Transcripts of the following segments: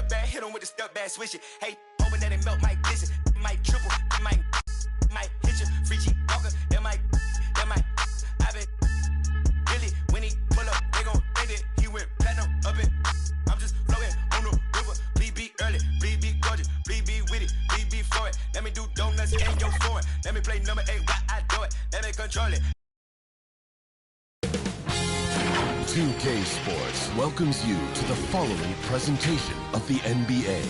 step back, hit him with the step back, switch it. Hey, hoping that it melt, might glitch it. Might triple, it might hit you. Free G Walker, that might. I been really, when he pull up, they gon' think that he went platinum up in. I'm just floating on the river. Bleed be early, bleed be gorgeous, bleed be with it, bleed be for it. Let me do donuts in your foreign. Let me play number 8 while I do it. Let me control it. 2K Sports welcomes you to the following presentation of the NBA.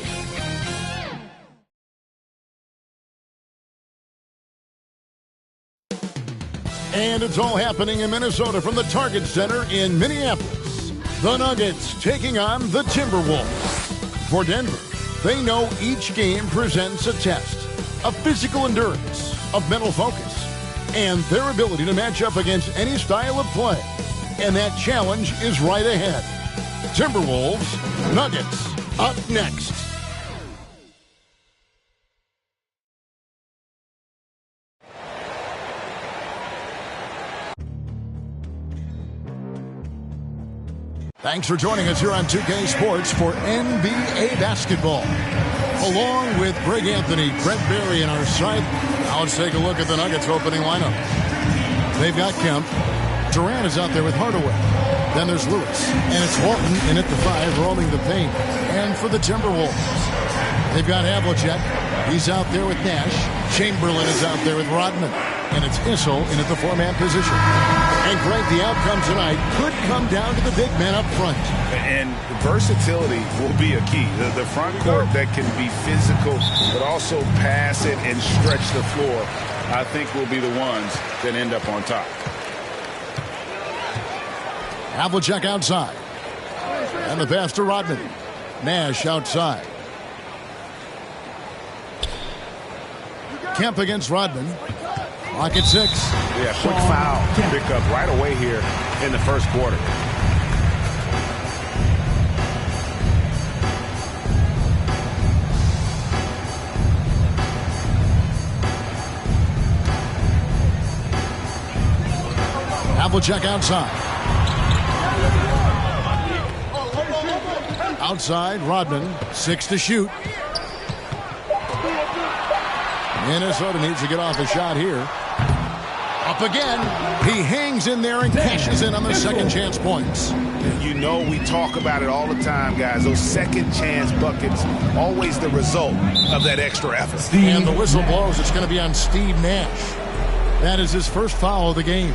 And it's all happening in Minnesota from the Target Center in Minneapolis. The Nuggets taking on the Timberwolves. For Denver, they know each game presents a test of physical endurance, of mental focus, and their ability to match up against any style of play. And that challenge is right ahead. Timberwolves, Nuggets, up next. Thanks for joining us here on 2K Sports for NBA basketball. Along with Greg Anthony, Brent Barry on our side, now let's take a look at the Nuggets opening lineup. They've got Kemp. Durant is out there with Hardaway. Then there's Lewis. And it's Walton in at the 5, roaming the paint. And for the Timberwolves, they've got Havlicek. He's out there with Nash. Chamberlain is out there with Rodman. And it's Issel in at the 4-man position. And Greg, the outcome tonight could come down to the big man up front. And versatility will be a key. The front court that can be physical, but also pass it and stretch the floor, I think will be the ones that end up on top. Havlicek outside. And the pass to Rodman. Nash outside. Kemp against Rodman. Clock at 6. Yeah, quick foul pick up right away here in the first quarter. Havlicek outside. Outside, Rodman, 6 to shoot. Minnesota needs to get off a shot here. Up again. He hangs in there and cashes in on the second chance points. You know we talk about it all the time, guys. Those second chance buckets, always the result of that extra effort. And the whistle blows. It's going to be on Steve Nash. That is his first foul of the game.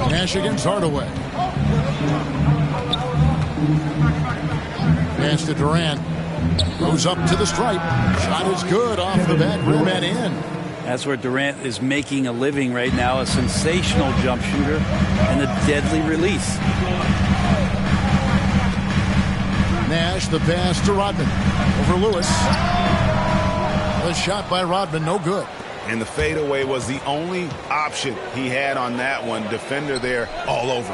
Nash against Hardaway. Pass to Durant. Goes up to the stripe. Shot is good off the back rim and in. That's where Durant is making a living right now. A sensational jump shooter and a deadly release. Nash, the pass to Rodman. Over Lewis. The shot by Rodman, no good. And the fadeaway was the only option he had on that one. Defender there all over.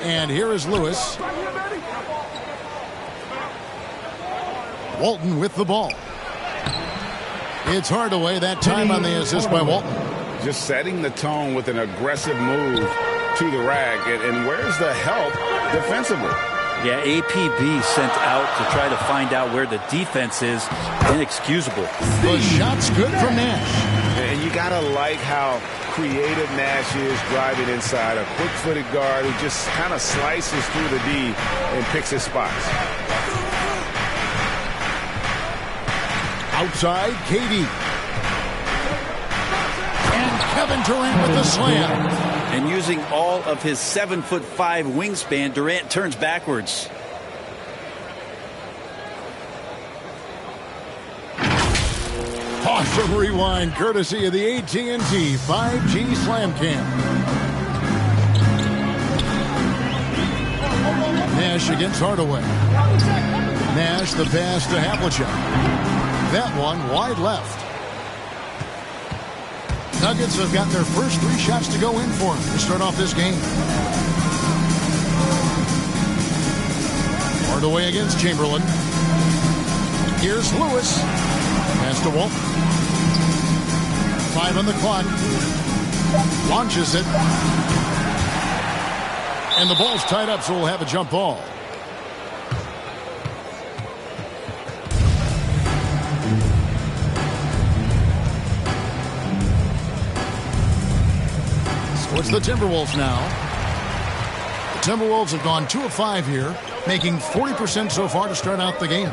And here is Lewis. Walton with the ball. It's Hardaway that time on the assist by Walton. Just setting the tone with an aggressive move to the rack. And where's the help defensively? Yeah, APB sent out to try to find out where the defense is. Inexcusable. The shot's good from Nash. And you got to like how creative Nash is driving inside. A quick-footed guard who just kind of slices through the D and picks his spots. Outside, KD. And Kevin Durant with the slam. And using all of his 7'5" wingspan, Durant turns backwards. Awesome rewind, courtesy of the AT&T 5G Slam Cam. Nash against Hardaway. Nash, the pass to Havlicek. That one wide left. Nuggets have got their first 3 shots to go in for them to start off this game. Hardaway against Chamberlain. Here's Lewis. Pass to Wolf. 5 on the clock. Launches it. And the ball's tied up, so we'll have a jump ball. So it's the Timberwolves now. The Timberwolves have gone 2 of 5 here, making 40% so far to start out the game.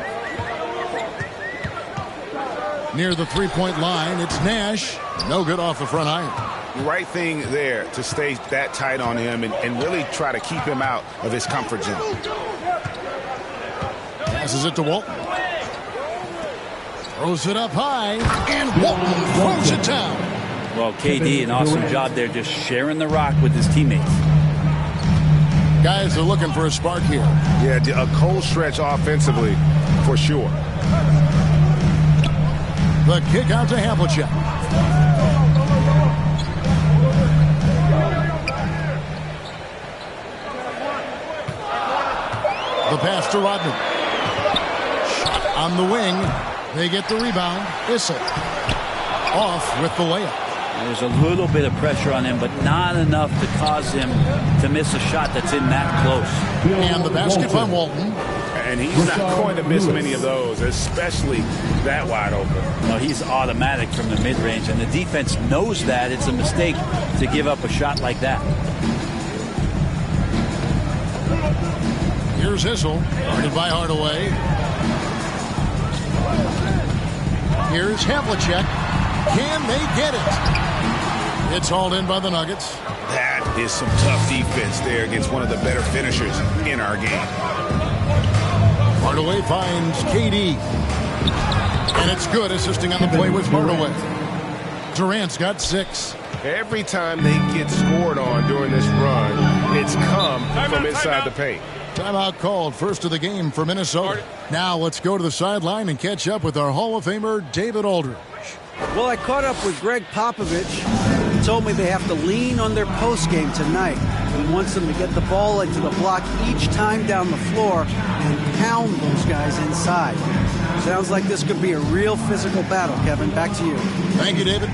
Near the three-point line, it's Nash. No good off the front iron. Right thing there to stay that tight on him and really try to keep him out of his comfort zone. Passes it to Walton. Throws it up high, and Walton throws it down. Well, KD, an awesome job there just sharing the rock with his teammates. Guys are looking for a spark here. Yeah, a cold stretch offensively for sure. The kick out to Havlicek. The pass to Rodman. Shot on the wing. They get the rebound. Issel off with the layup. There's a little bit of pressure on him, but not enough to cause him to miss a shot that's in that close. And the basket by Walton. And he's not going to miss many of those, especially that wide open. No, he's automatic from the mid-range, and the defense knows that. It's a mistake to give up a shot like that. Here's Issel, guarded by Hardaway. Here's Havlicek. Can they get it? It's hauled in by the Nuggets. That is some tough defense there against one of the better finishers in our game. Hardaway finds KD. And it's good, assisting on the play with Hardaway. Durant's got 6. Every time they get scored on during this run, it's come from inside the paint. Timeout called, first of the game for Minnesota. Now let's go to the sideline and catch up with our Hall of Famer, David Aldridge. Well, I caught up with Greg Popovich. He told me they have to lean on their postgame tonight. He wants them to get the ball into the block each time down the floor and pound those guys inside. Sounds like this could be a real physical battle, Kevin. Back to you. Thank you, David.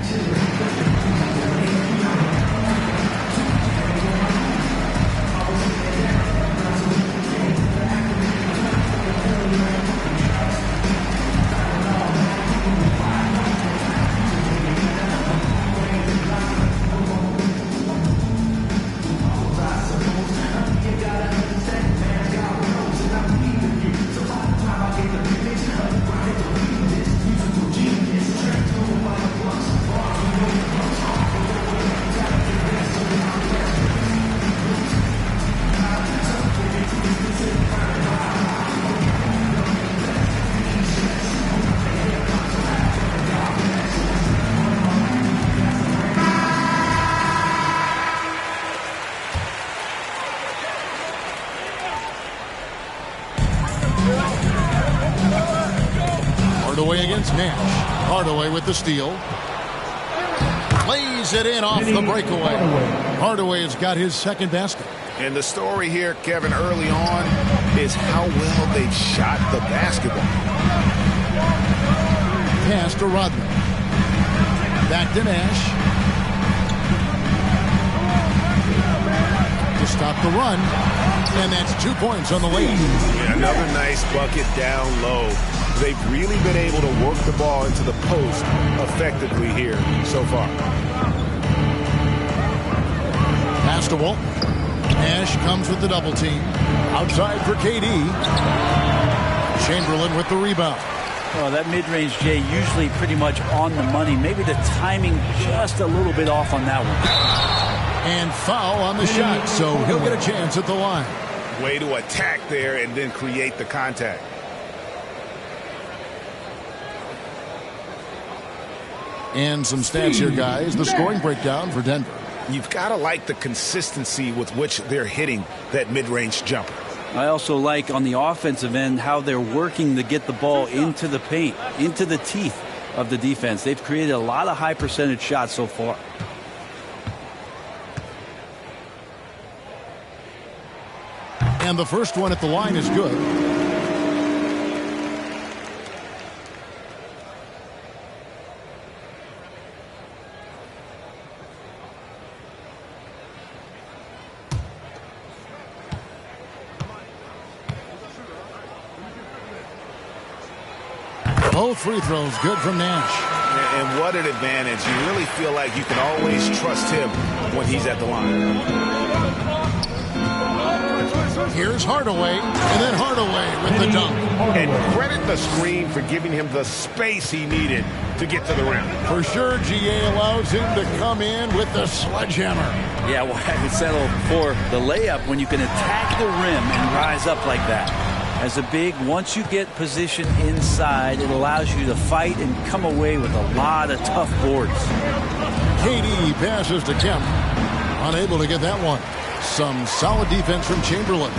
Hardaway against Nash. Hardaway with the steal. Lays it in off the breakaway. Hardaway has got his second basket. And the story here, Kevin, early on is how well they've shot the basketball. Pass to Rodman. Back to Nash. To stop the run. And that's 2 points on the lead. Yeah, another nice bucket down low. They've really been able to work the ball into the post effectively here so far. Pass to Walt. Nash comes with the double team. Outside for KD. Chamberlain with the rebound. Well, that mid-range, Jay, usually pretty much on the money. Maybe the timing just a little bit off on that one. And foul on the shot, so he'll get a chance at the line. Way to attack there and then create the contact. And some stats here, guys. The scoring breakdown for Denver. You've got to like the consistency with which they're hitting that mid-range jumper. I also like on the offensive end how they're working to get the ball into the paint, into the teeth of the defense. They've created a lot of high percentage shots so far. And the first one at the line is good. Both free throws good from Nash. And what an advantage. You really feel like you can always trust him when he's at the line. Here's Hardaway, and then Hardaway with the dunk. And credit the screen for giving him the space he needed to get to the rim. For sure, GA allows him to come in with the sledgehammer. Yeah, well, I would settle for the layup when you can attack the rim and rise up like that. As a big, once you get position inside, it allows you to fight and come away with a lot of tough boards. KD passes to Kemp. Unable to get that one. Some solid defense from Chamberlain.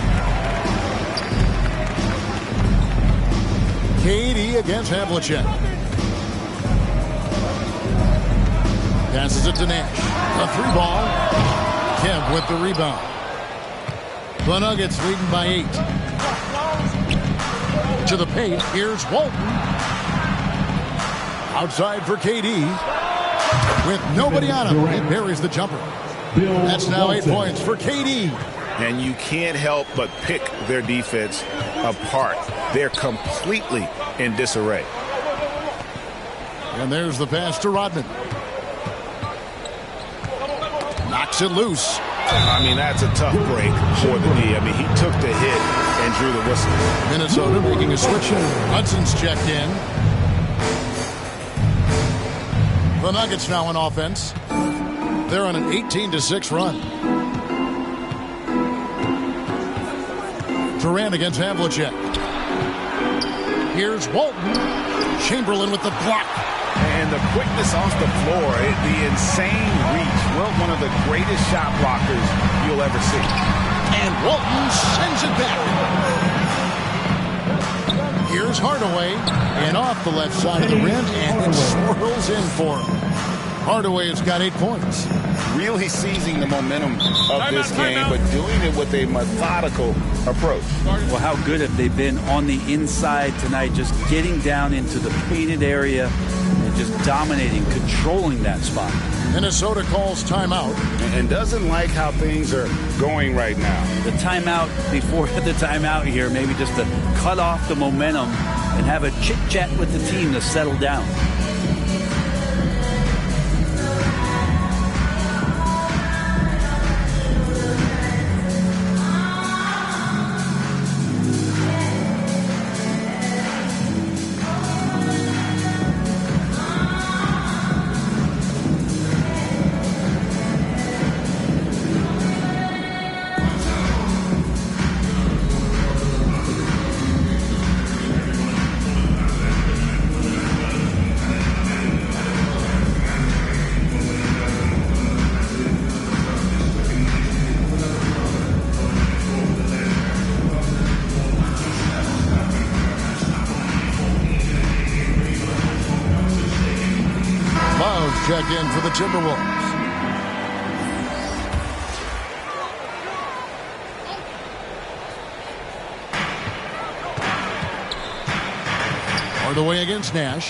KD against Havlicek. Passes it to Nash. A three ball. Kemp with the rebound. The Nuggets leading by 8. To the paint. Here's Walton. Outside for KD. With nobody on him. He buries the jumper. That's now 8 points for KD. And you can't help but pick their defense apart. They're completely in disarray. And there's the pass to Rodman. Knocks it loose. I mean, that's a tough break for the D. I mean, he took the hit and drew the whistle. Minnesota making a switch. Hudson's checked in. The Nuggets now on offense. They're on an 18-6 run. Durant against Havlicek. Here's Walton. Chamberlain with the block. And the quickness off the floor, the insane reach. Well, one of the greatest shot blockers you'll ever see. And Walton sends it back. Here's Hardaway. And off the left side of the rim, and it swirls in for him. Hardaway has got 8 points. Really seizing the momentum of this game, but doing it with a methodical approach. Well, how good have they been on the inside tonight, just getting down into the painted area and just dominating, controlling that spot. Minnesota calls timeout. And doesn't like how things are going right now. The timeout before the timeout here, maybe just to cut off the momentum and have a chit-chat with the team to settle down. Checked in for the Timberwolves. Hardaway against Nash.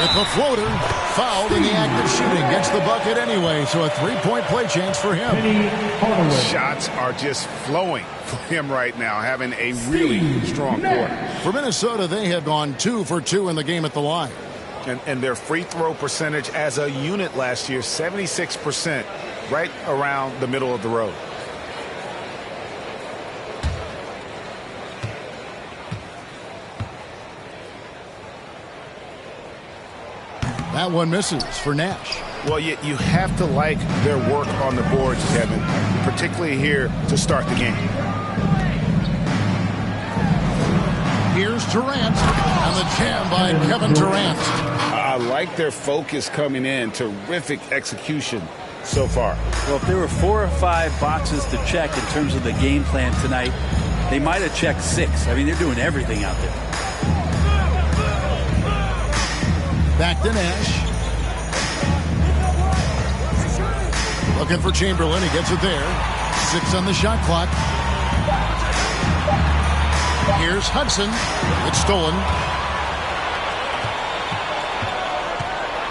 It's a floater. Fouled in the act of shooting. Gets the bucket anyway, so a three-point play chance for him. Shots are just flowing for him right now, having a really strong quarter. For Minnesota, they had gone 2 for 2 in the game at the line. And their free throw percentage as a unit last year, 76%, right around the middle of the road. That one misses for Nash. Well, you have to like their work on the boards, Kevin, particularly here to start the game. Here's Durant, and the jam by Kevin Durant. I like their focus coming in. Terrific execution so far. Well, if there were 4 or 5 boxes to check in terms of the game plan tonight, they might have checked 6. I mean, they're doing everything out there. Back to Nash. Looking for Chamberlain. He gets it there. 6 on the shot clock. Here's Hudson. It's stolen.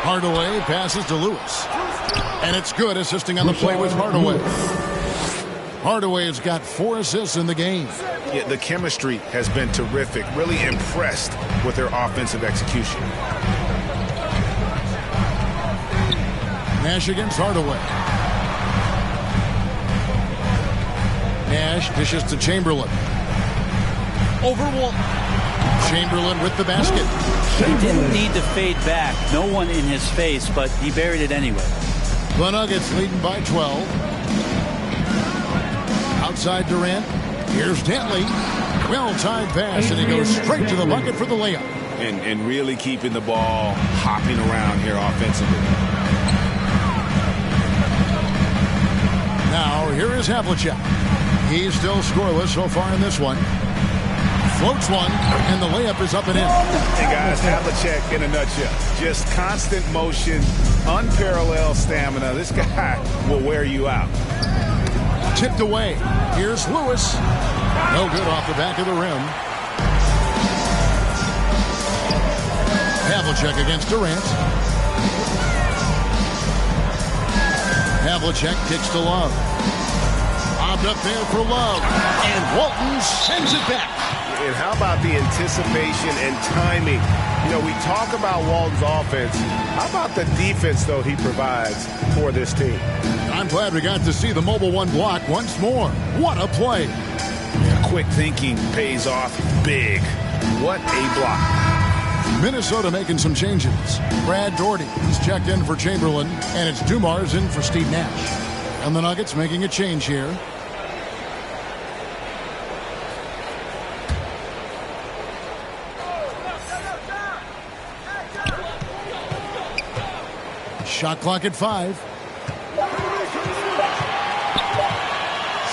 Hardaway passes to Lewis. And it's good, assisting on the play with Hardaway. Hardaway has got 4 assists in the game. Yeah, the chemistry has been terrific. Really impressed with their offensive execution. Nash against Hardaway. Nash dishes to Chamberlain. Over Walton. Chamberlain with the basket. He didn't need to fade back. No one in his face, but he buried it anyway. The Nuggets leading by 12. Outside Durant. Here's Dantley. Well-timed pass, and he goes straight to the bucket for the layup. And really keeping the ball hopping around here offensively. Now, here is Havlicek. He's still scoreless so far in this one. Floats one, and the layup is up and in. Hey, guys, Havlicek in a nutshell. Just constant motion, unparalleled stamina. This guy will wear you out. Tipped away. Here's Lewis. No good off the back of the rim. Havlicek against Durant. Havlicek kicks to Love. Bobbed up there for Love. And Walton sends it back. And how about the anticipation and timing? You know, we talk about Walton's offense. How about the defense, though, he provides for this team? I'm glad we got to see the Mobile One block once more. What a play. Yeah, quick thinking pays off big. What a block. Minnesota making some changes. Brad Daugherty is checked in for Chamberlain, and it's Dumars in for Steve Nash. And the Nuggets making a change here. Shot clock at 5.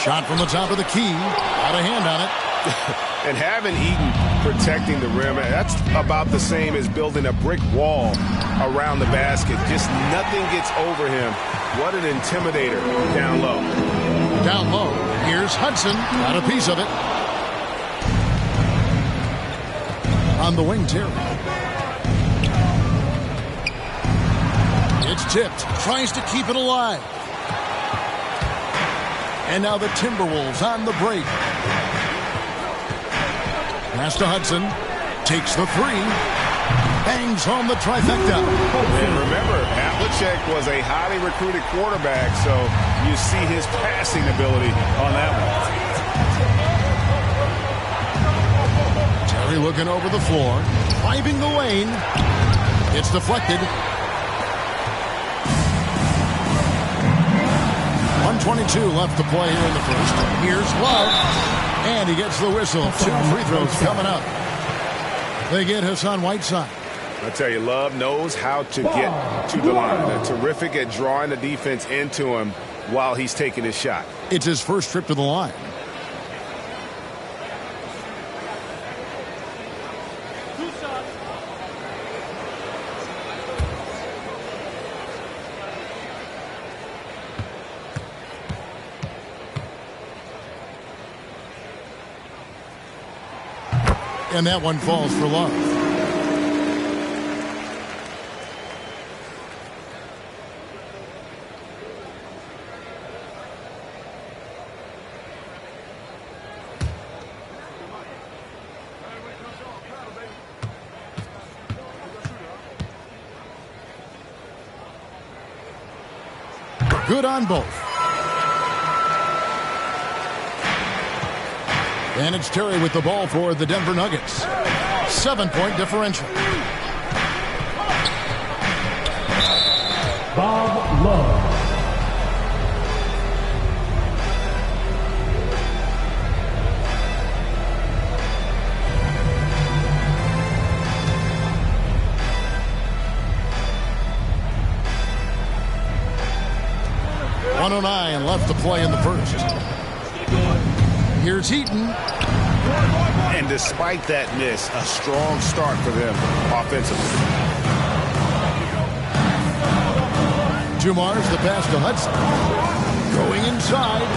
Shot from the top of the key. Got a hand on it. And having Eaton protecting the rim, that's about the same as building a brick wall around the basket. Just nothing gets over him. What an intimidator down low. Down low. Here's Hudson. Got a piece of it. On the wing, Terry. It's tipped. Tries to keep it alive. And now the Timberwolves on the break. Pass to Hudson. Takes the 3. Bangs home the trifecta. And remember, Havlicek was a highly recruited quarterback, so you see his passing ability on that one. Terry looking over the floor. Driving the lane. It's deflected. 1:22 left to play here in the first. Here's Love. And he gets the whistle. 2 free throws coming up. They get Hassan Whiteside. I tell you, Love knows how to get to the line. They're terrific at drawing the defense into him while he's taking his shot. It's his first trip to the line. And that one falls for Love. Good on both. And it's Terry with the ball for the Denver Nuggets. 7-point differential. Bob Love. .109 left to play in the first. Here's Eaton. And despite that miss, a strong start for them offensively. Dumars the pass to Hudson. Going inside.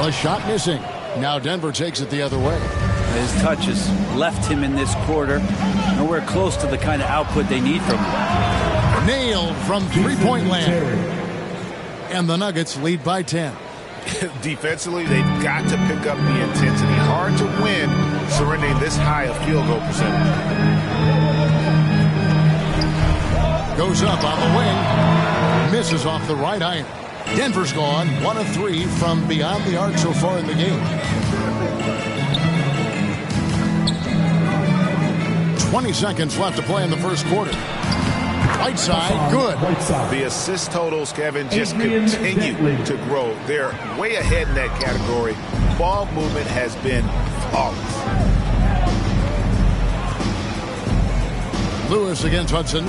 A shot missing. Now Denver takes it the other way. His touch has left him in this quarter. Nowhere close to the kind of output they need from him. Nailed from three-point land. And And the Nuggets lead by 10. Defensively, they've got to pick up the intensity. Hard to win surrendering this high a field goal percentage. Goes up on the wing. Misses off the right iron. Denver's gone 1 of 3 from beyond the arc so far in the game. 20 seconds left to play in the first quarter. Right side, good. The assist totals, Kevin, just continue to grow. They're way ahead in that category. Ball movement has been flawless. Lewis against Hudson.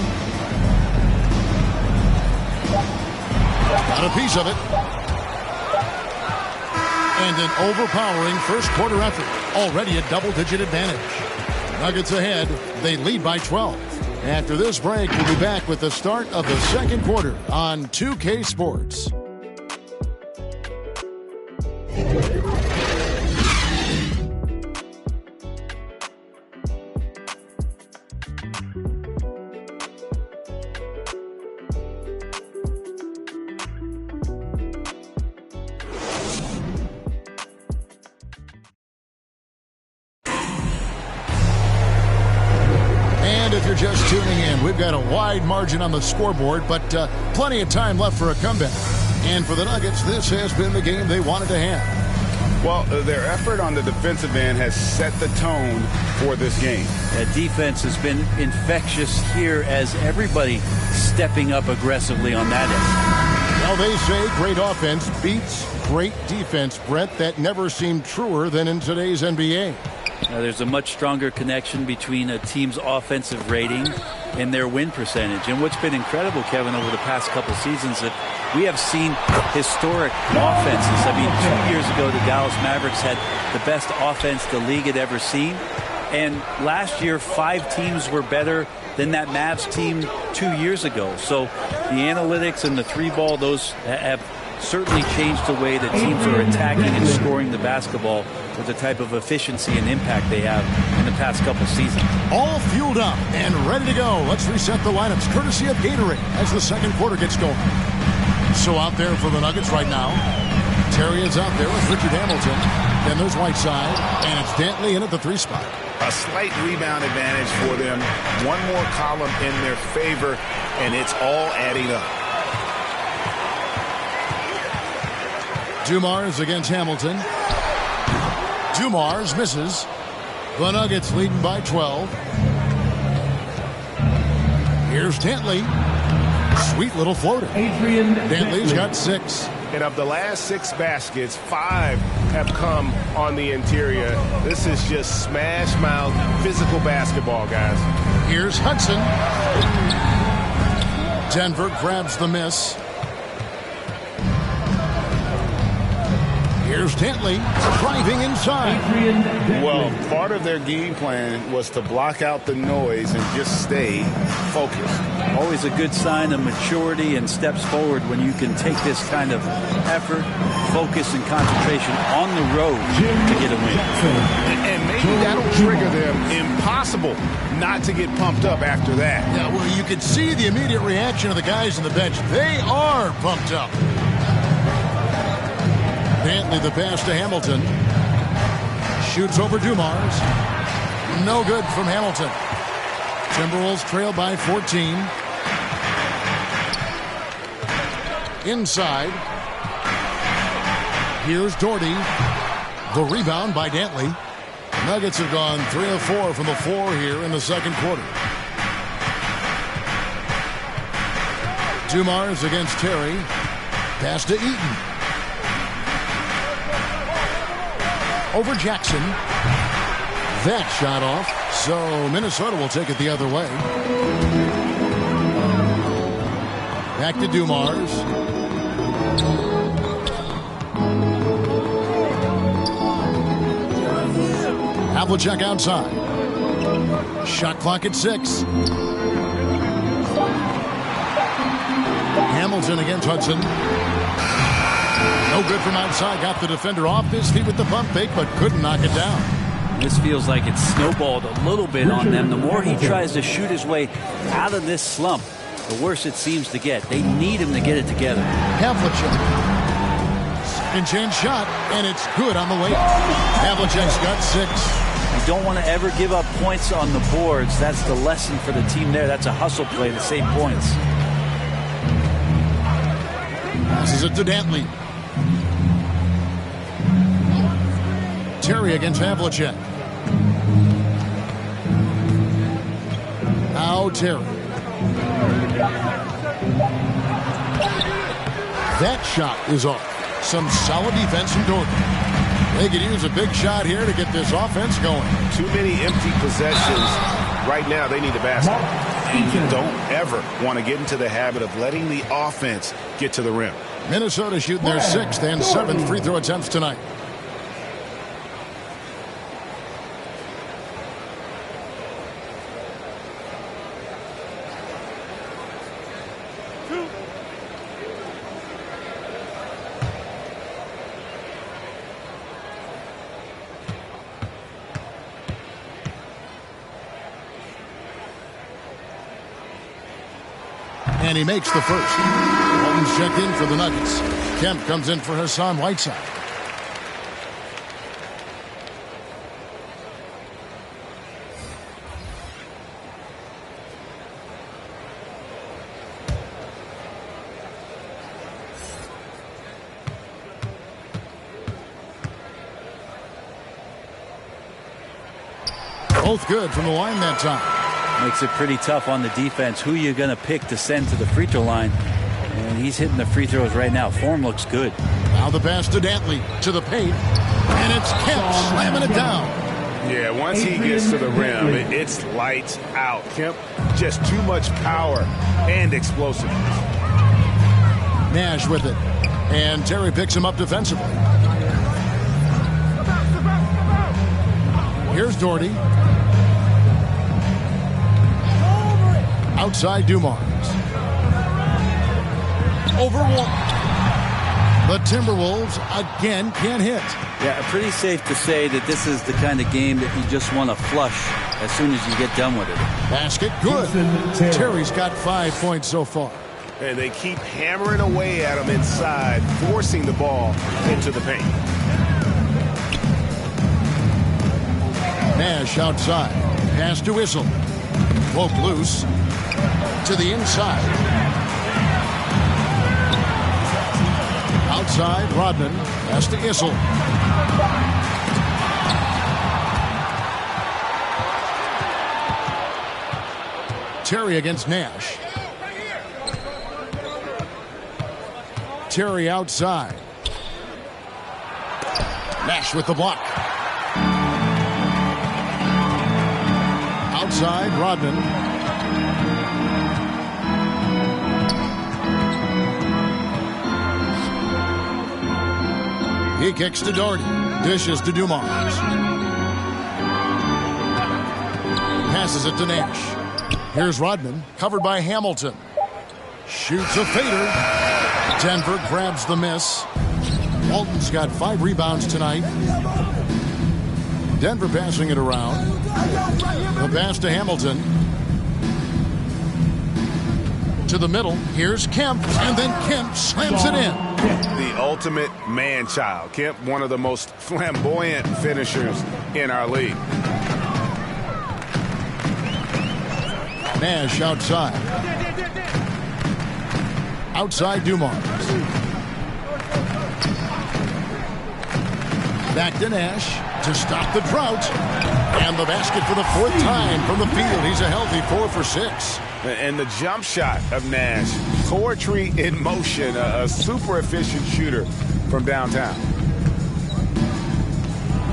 Got a piece of it. And an overpowering first quarter effort. Already a double-digit advantage. Nuggets ahead. They lead by 12. After this break, we'll be back with the start of the second quarter on 2K Sports. If you're just tuning in, we've got a wide margin on the scoreboard, but plenty of time left for a comeback. And for the Nuggets, this has been the game they wanted to have. Well, their effort on the defensive end has set the tone for this game. That defense has been infectious here as everybody stepping up aggressively on that end. Well, they say great offense beats great defense, Brett. That never seemed truer than in today's NBA. There's a much stronger connection between a team's offensive rating and their win percentage. And what's been incredible, Kevin, over the past couple seasons, that we have seen historic offenses. I mean, 2 years ago, the Dallas Mavericks had the best offense the league had ever seen. And last year, 5 teams were better than that Mavs team 2 years ago. So the analytics and the 3-ball, those have certainly changed the way that teams are attacking and scoring the basketball with the type of efficiency and impact they have in the past couple seasons. All fueled up and ready to go. Let's reset the lineups courtesy of Gatorade as the second quarter gets going. So out there for the Nuggets right now, Terry is out there with Richard Hamilton. Then there's Whiteside, and it's Dantley in at the 3 spot. A slight rebound advantage for them. One more column in their favor, and it's all adding up. Dumars against Hamilton. Dumars misses. The Nuggets leading by 12. Here's Dantley. Sweet little floater. Dantley's got 6. And of the last 6 baskets, 5 have come on the interior. This is just smash mouth physical basketball, guys. Here's Hudson. Denver grabs the miss. Here's Dantley driving inside. Well, part of their game plan was to block out the noise and just stay focused. Always a good sign of maturity and steps forward when you can take this kind of effort, focus, and concentration on the road to get a win. And maybe that'll trigger them. Impossible not to get pumped up after that. Yeah, well, you can see the immediate reaction of the guys on the bench. They are pumped up. Dantley the pass to Hamilton. Shoots over Dumars. No good from Hamilton. Timberwolves trail by 14. Inside. Here's Doherty. The rebound by Dantley. Nuggets have gone 3 of 4 from the floor here in the second quarter. Dumars against Terry. Pass to Eaton. Over Jackson. That shot off. So Minnesota will take it the other way. Back to Dumars. Havlicek outside. Shot clock at 6. Hamilton against Hudson. No good from outside. Got the defender off his feet with the pump fake, but couldn't knock it down. This feels like it's snowballed a little bit on them. The more he tries to shoot his way out of this slump, the worse it seems to get. They need him to get it together. Havlicek. Second chance shot, and it's good on the way. Havlicek's got 6. You don't want to ever give up points on the boards. That's the lesson for the team there. That's a hustle play to save points. Passes it to Dantley. Terry against Havlicek. Now Terry. That shot is off. Some solid defense from Dorton. They could use a big shot here to get this offense going. Too many empty possessions. Right now, they need a basket. And you don't ever want to get into the habit of letting the offense get to the rim. Minnesota shooting their 6th and 7th free throw attempts tonight. And he makes the first. Walton's checked in for the Nuggets. Kemp comes in for Hassan Whiteside. Both good from the line that time. Makes it pretty tough on the defense. Who you're going to pick to send to the free throw line. And he's hitting the free throws right now. Form looks good. Now the pass to Dantley to the paint. And it's Kemp slamming it down. Yeah, once he gets to the rim, it's lights out. Kemp, just too much power and explosiveness. Nash with it. And Terry picks him up defensively. Here's Doherty. Outside Dumars. Over one. The Timberwolves again can't hit. Yeah, pretty safe to say that this is the kind of game that you just want to flush as soon as you get done with it. Basket good. Terry's got 5 points so far. And they keep hammering away at him inside, forcing the ball into the paint. Nash outside. Pass to Issel. Woke loose. To the inside. Outside, Rodman. Pass to Issel. Terry against Nash. Terry outside. Nash with the block. Outside, Rodman. He kicks to Doherty. Dishes to Dumars. Passes it to Nash. Here's Rodman, covered by Hamilton. Shoots a fader. Denver grabs the miss. Walton's got 5 rebounds tonight. Denver passing it around. The pass to Hamilton. To the middle. Here's Kemp. And then Kemp slams it in. The ultimate man-child. Kemp, one of the most flamboyant finishers in our league. Nash outside. Outside Dumars. Back to Nash to stop the drought. And the basket for the 4th time from the field. He's a healthy 4 for 6. And the jump shot of Nash. Poetry in motion. A super efficient shooter from downtown.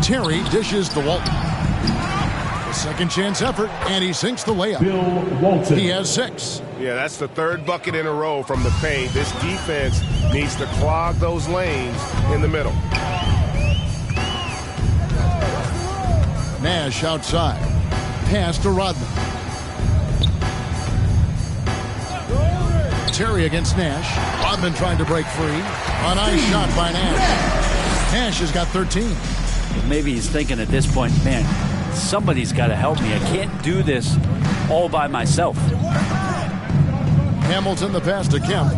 Terry dishes to Walton. A second chance effort, and he sinks the layup. Bill Walton. He has 6. Yeah, that's the 3rd bucket in a row from the paint. This defense needs to clog those lanes in the middle. Nash outside. Pass to Rodman. Terry against Nash. Rodman trying to break free. A nice shot by Nash. Nash has got 13. Maybe he's thinking at this point, man, somebody's got to help me. I can't do this all by myself. Hamilton the pass to Kemp.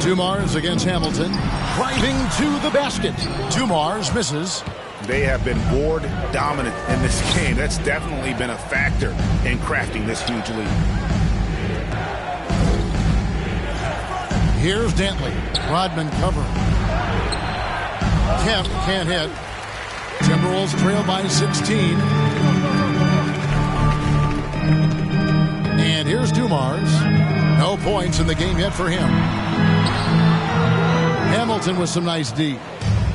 Dumars against Hamilton. Driving to the basket. Dumars misses. They have been board dominant in this game. That's definitely been a factor in crafting this huge lead. Here's Dantley. Rodman covering. Kemp can't hit. Timberwolves trail by 16. And here's Dumars. No points in the game yet for him. Hamilton with some nice D.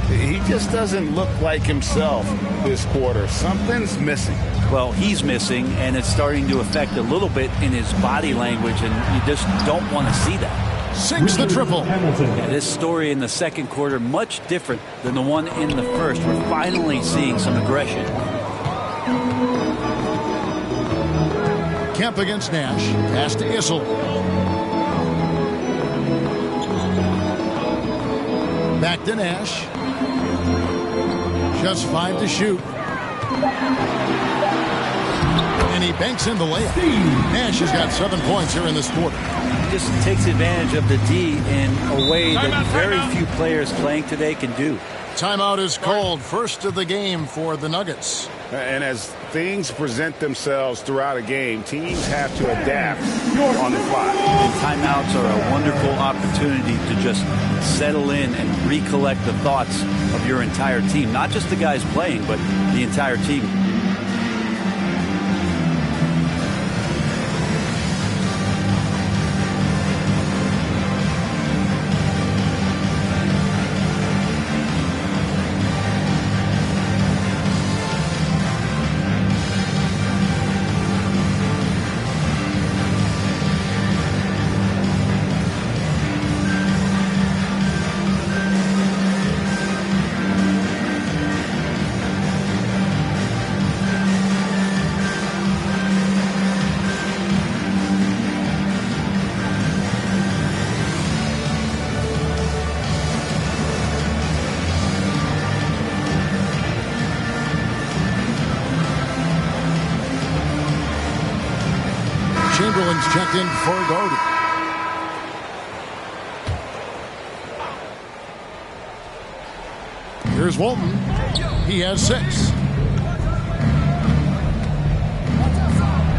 He just doesn't look like himself this quarter. Something's missing. Well, he's missing, and it's starting to affect a little bit in his body language, and you just don't want to see that. Sinks the triple. Yeah, this story in the second quarter, much different than the one in the first. We're finally seeing some aggression. Kemp against Nash. Pass to Issel. Back to Nash. Just 5 to shoot. And he banks in the layup. Nash has got 7 points here in this quarter. He just takes advantage of the D in a way that very few players playing today can do. Timeout is called. First of the game for the Nuggets. And as things present themselves throughout a game, teams have to adapt on the fly. And timeouts are a wonderful opportunity to just settle in and recollect the thoughts of your entire team. Not just the guys playing, but the entire team. Chamberlain's checked in for Garden. Here's Walton. He has 6.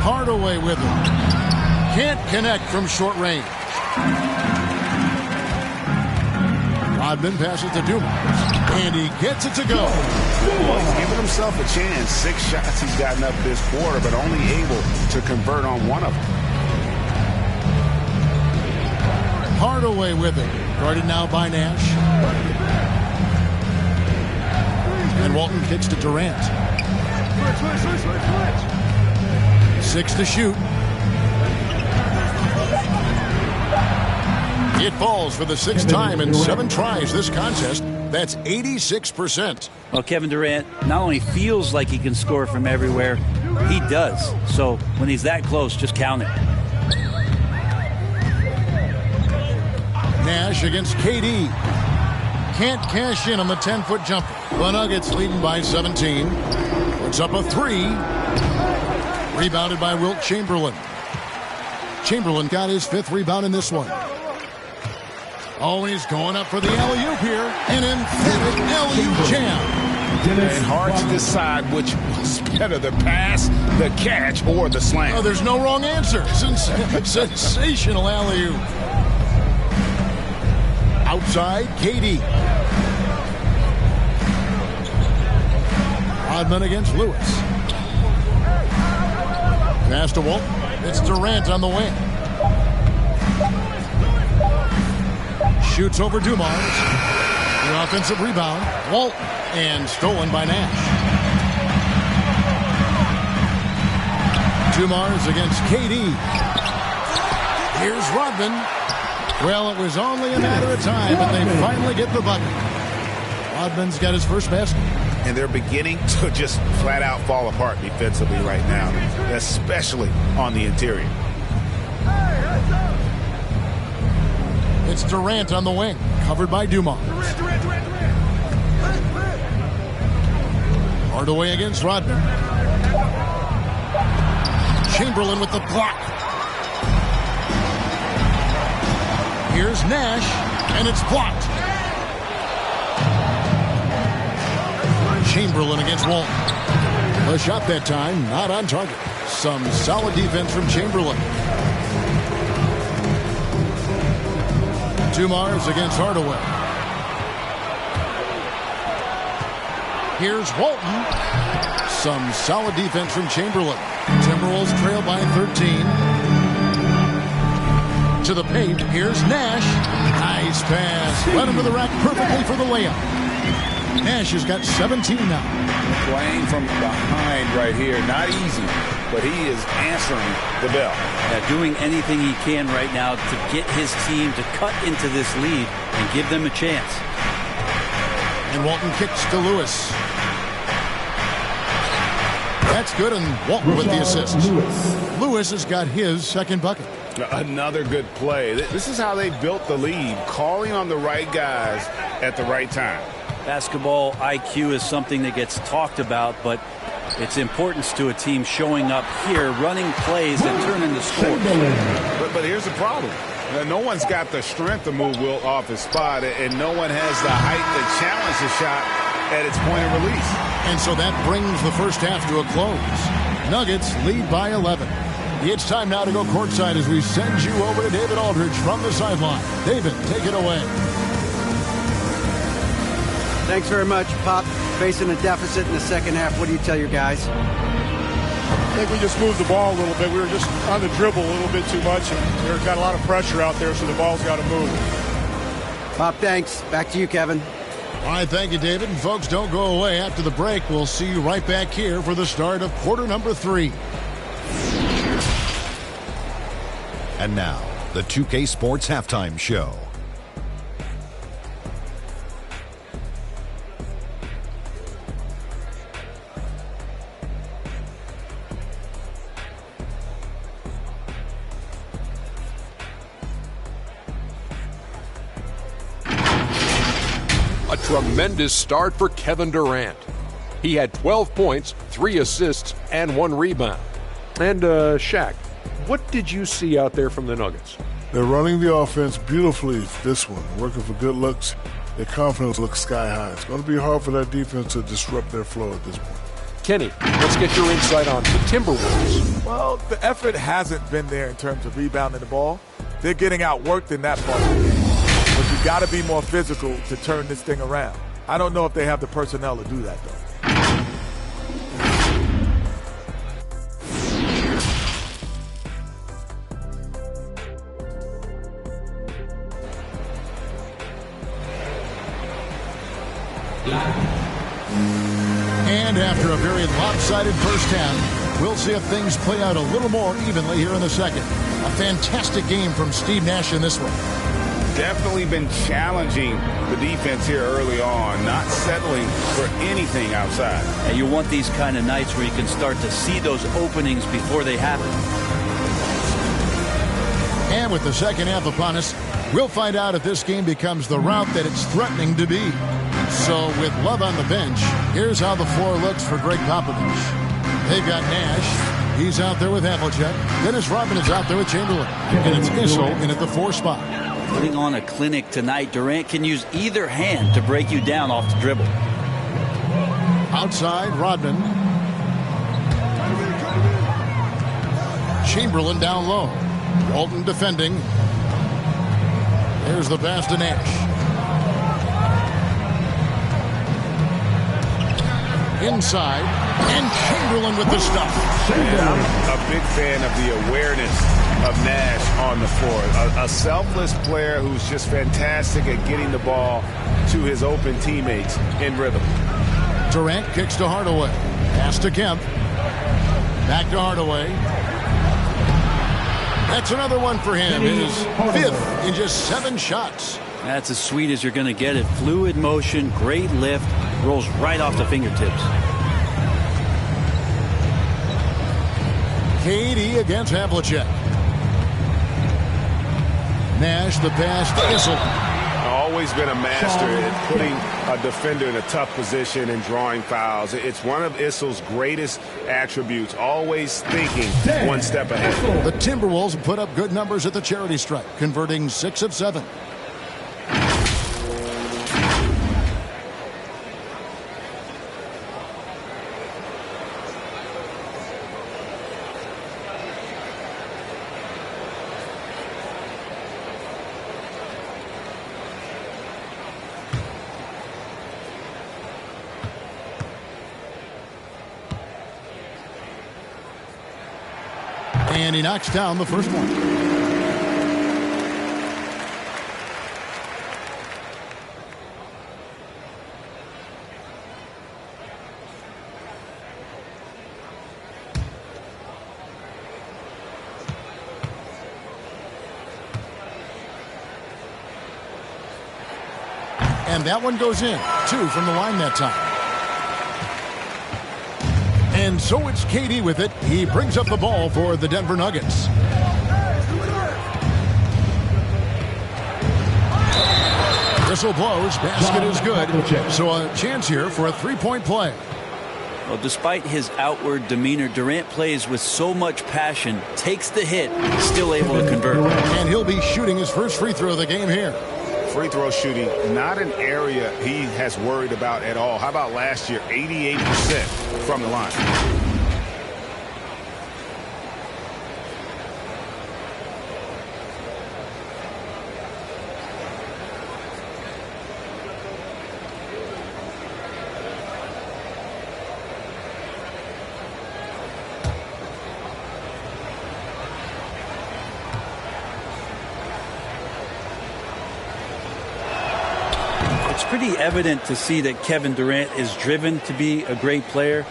Hardaway with him. Can't connect from short range. Rodman passes to Dumars. And he gets it to go. Well, he's giving himself a chance. 6 shots he's gotten up this quarter, but only able to convert on one of them. Hardaway with it. Guarded now by Nash. And Walton kicks to Durant. 6 to shoot. It falls for the 6th time in 7 tries this contest. That's 86%. Well, Kevin Durant not only feels like he can score from everywhere, he does. So when he's that close, just count it. Nash against KD. Can't cash in on the 10-foot jumper. The Nuggets leading by 17. Puts up a 3. Rebounded by Wilt Chamberlain. Chamberlain got his 5th rebound in this one. Oh, he's going up for the alley-oop here. An emphatic alley-oop jam. And hard to decide which was better, the pass, the catch, or the slam. Oh, there's no wrong answer. Sensational alley-oop. Outside, KD. Rodman against Lewis. Pass to Walt. It's Durant on the wing. Shoots over Dumars. The offensive rebound. Walt. And stolen by Nash. Dumars against KD. Here's Rodman. Well, it was only a matter of time, but they finally get the bucket. Rodman's got his first basket. And they're beginning to just flat out fall apart defensively right now, especially on the interior. It's Durant on the wing, covered by Dumars. Hardaway against Rodman. Chamberlain with the block. Here's Nash, and it's blocked. Chamberlain against Walton. A shot that time, not on target. Some solid defense from Chamberlain. Dumars against Hardaway. Here's Walton. Some solid defense from Chamberlain. Timberwolves trail by 13. To the paint. Here's Nash. Nice pass. Led him to the rack perfectly for the layup. Nash has got 17 now. Playing from behind right here. Not easy, but he is answering the bell. Yeah, doing anything he can right now to get his team to cut into this lead and give them a chance. And Walton kicks to Lewis. That's good, and Walton with the assist. Lewis has got his second bucket. Another good play. This is how they built the lead, calling on the right guys at the right time. Basketball IQ is something that gets talked about, but its importance to a team showing up here, running plays that turn into scores. But here's the problem. No one's got the strength to move Wilt off his spot, and no one has the height to challenge the shot at its point of release. And so that brings the first half to a close. Nuggets lead by 11. It's time now to go courtside as we send you over to David Aldridge from the sideline. David, take it away. Thanks very much, Pop. Facing a deficit in the second half, what do you tell your guys? I think we just moved the ball a little bit. We were just on the dribble a little bit too much, and we've got a lot of pressure out there, so the ball's got to move. Pop, thanks. Back to you, Kevin. All right, thank you, David. And folks, don't go away. After the break, we'll see you right back here for the start of quarter number 3. And now, the 2K Sports Halftime Show. A tremendous start for Kevin Durant. He had 12 points, 3 assists, and 1 rebound. And Shaq, what did you see out there from the Nuggets? They're running the offense beautifully this one, working for good looks. Their confidence looks sky high. It's going to be hard for that defense to disrupt their flow at this point. Kenny, let's get your insight on the Timberwolves. Well, the effort hasn't been there in terms of rebounding the ball. They're getting outworked in that part of the game. But you got to be more physical to turn this thing around. I don't know if they have the personnel to do that, though. And after a very lopsided first half, we'll see if things play out a little more evenly here in the second. A fantastic game from Steve Nash in this one. Definitely been challenging the defense here early on, not settling for anything outside. And you want these kind of nights where you can start to see those openings before they happen. And with the second half upon us, we'll find out if this game becomes the route that it's threatening to be. So with Love on the bench, here's how the floor looks for Greg Popovich. They've got Nash. He's out there with Havlicek. Dennis Rodman is out there with Chamberlain. And it's Issel in at the 4 spot. Putting on a clinic tonight, Durant can use either hand to break you down off the dribble. Outside, Rodman. Chamberlain down low. Walton defending. There's the pass to Nash. Inside, and Chamberlain with the stuff. I'm a big fan of the awareness of Nash on the floor. A selfless player who's just fantastic at getting the ball to his open teammates in rhythm. Durant kicks to Hardaway. Pass to Kemp. Back to Hardaway. That's another one for him. His 5th in just 7 shots. That's as sweet as you're going to get it. Fluid motion, great lift, rolls right off the fingertips. KD against Havlicek. Nash the pass to Issel. always been a master at putting a defender in a tough position and drawing fouls. It's one of Issel's greatest attributes, always thinking one step ahead. The Timberwolves put up good numbers at the charity stripe, converting 6 of 7. And he knocks down the first one. And that one goes in. 2 from the line that time. And so it's KD with it. He brings up the ball for the Denver Nuggets. Whistle blows. Basket is good. So a chance here for a three-point play. Well, despite his outward demeanor, Durant plays with so much passion, takes the hit, still able to convert. And he'll be shooting his first free throw of the game here. Free throw shooting, not an area he has worried about at all. How about last year? 88% from the line. It's pretty evident to see that Kevin Durant is driven to be a great player,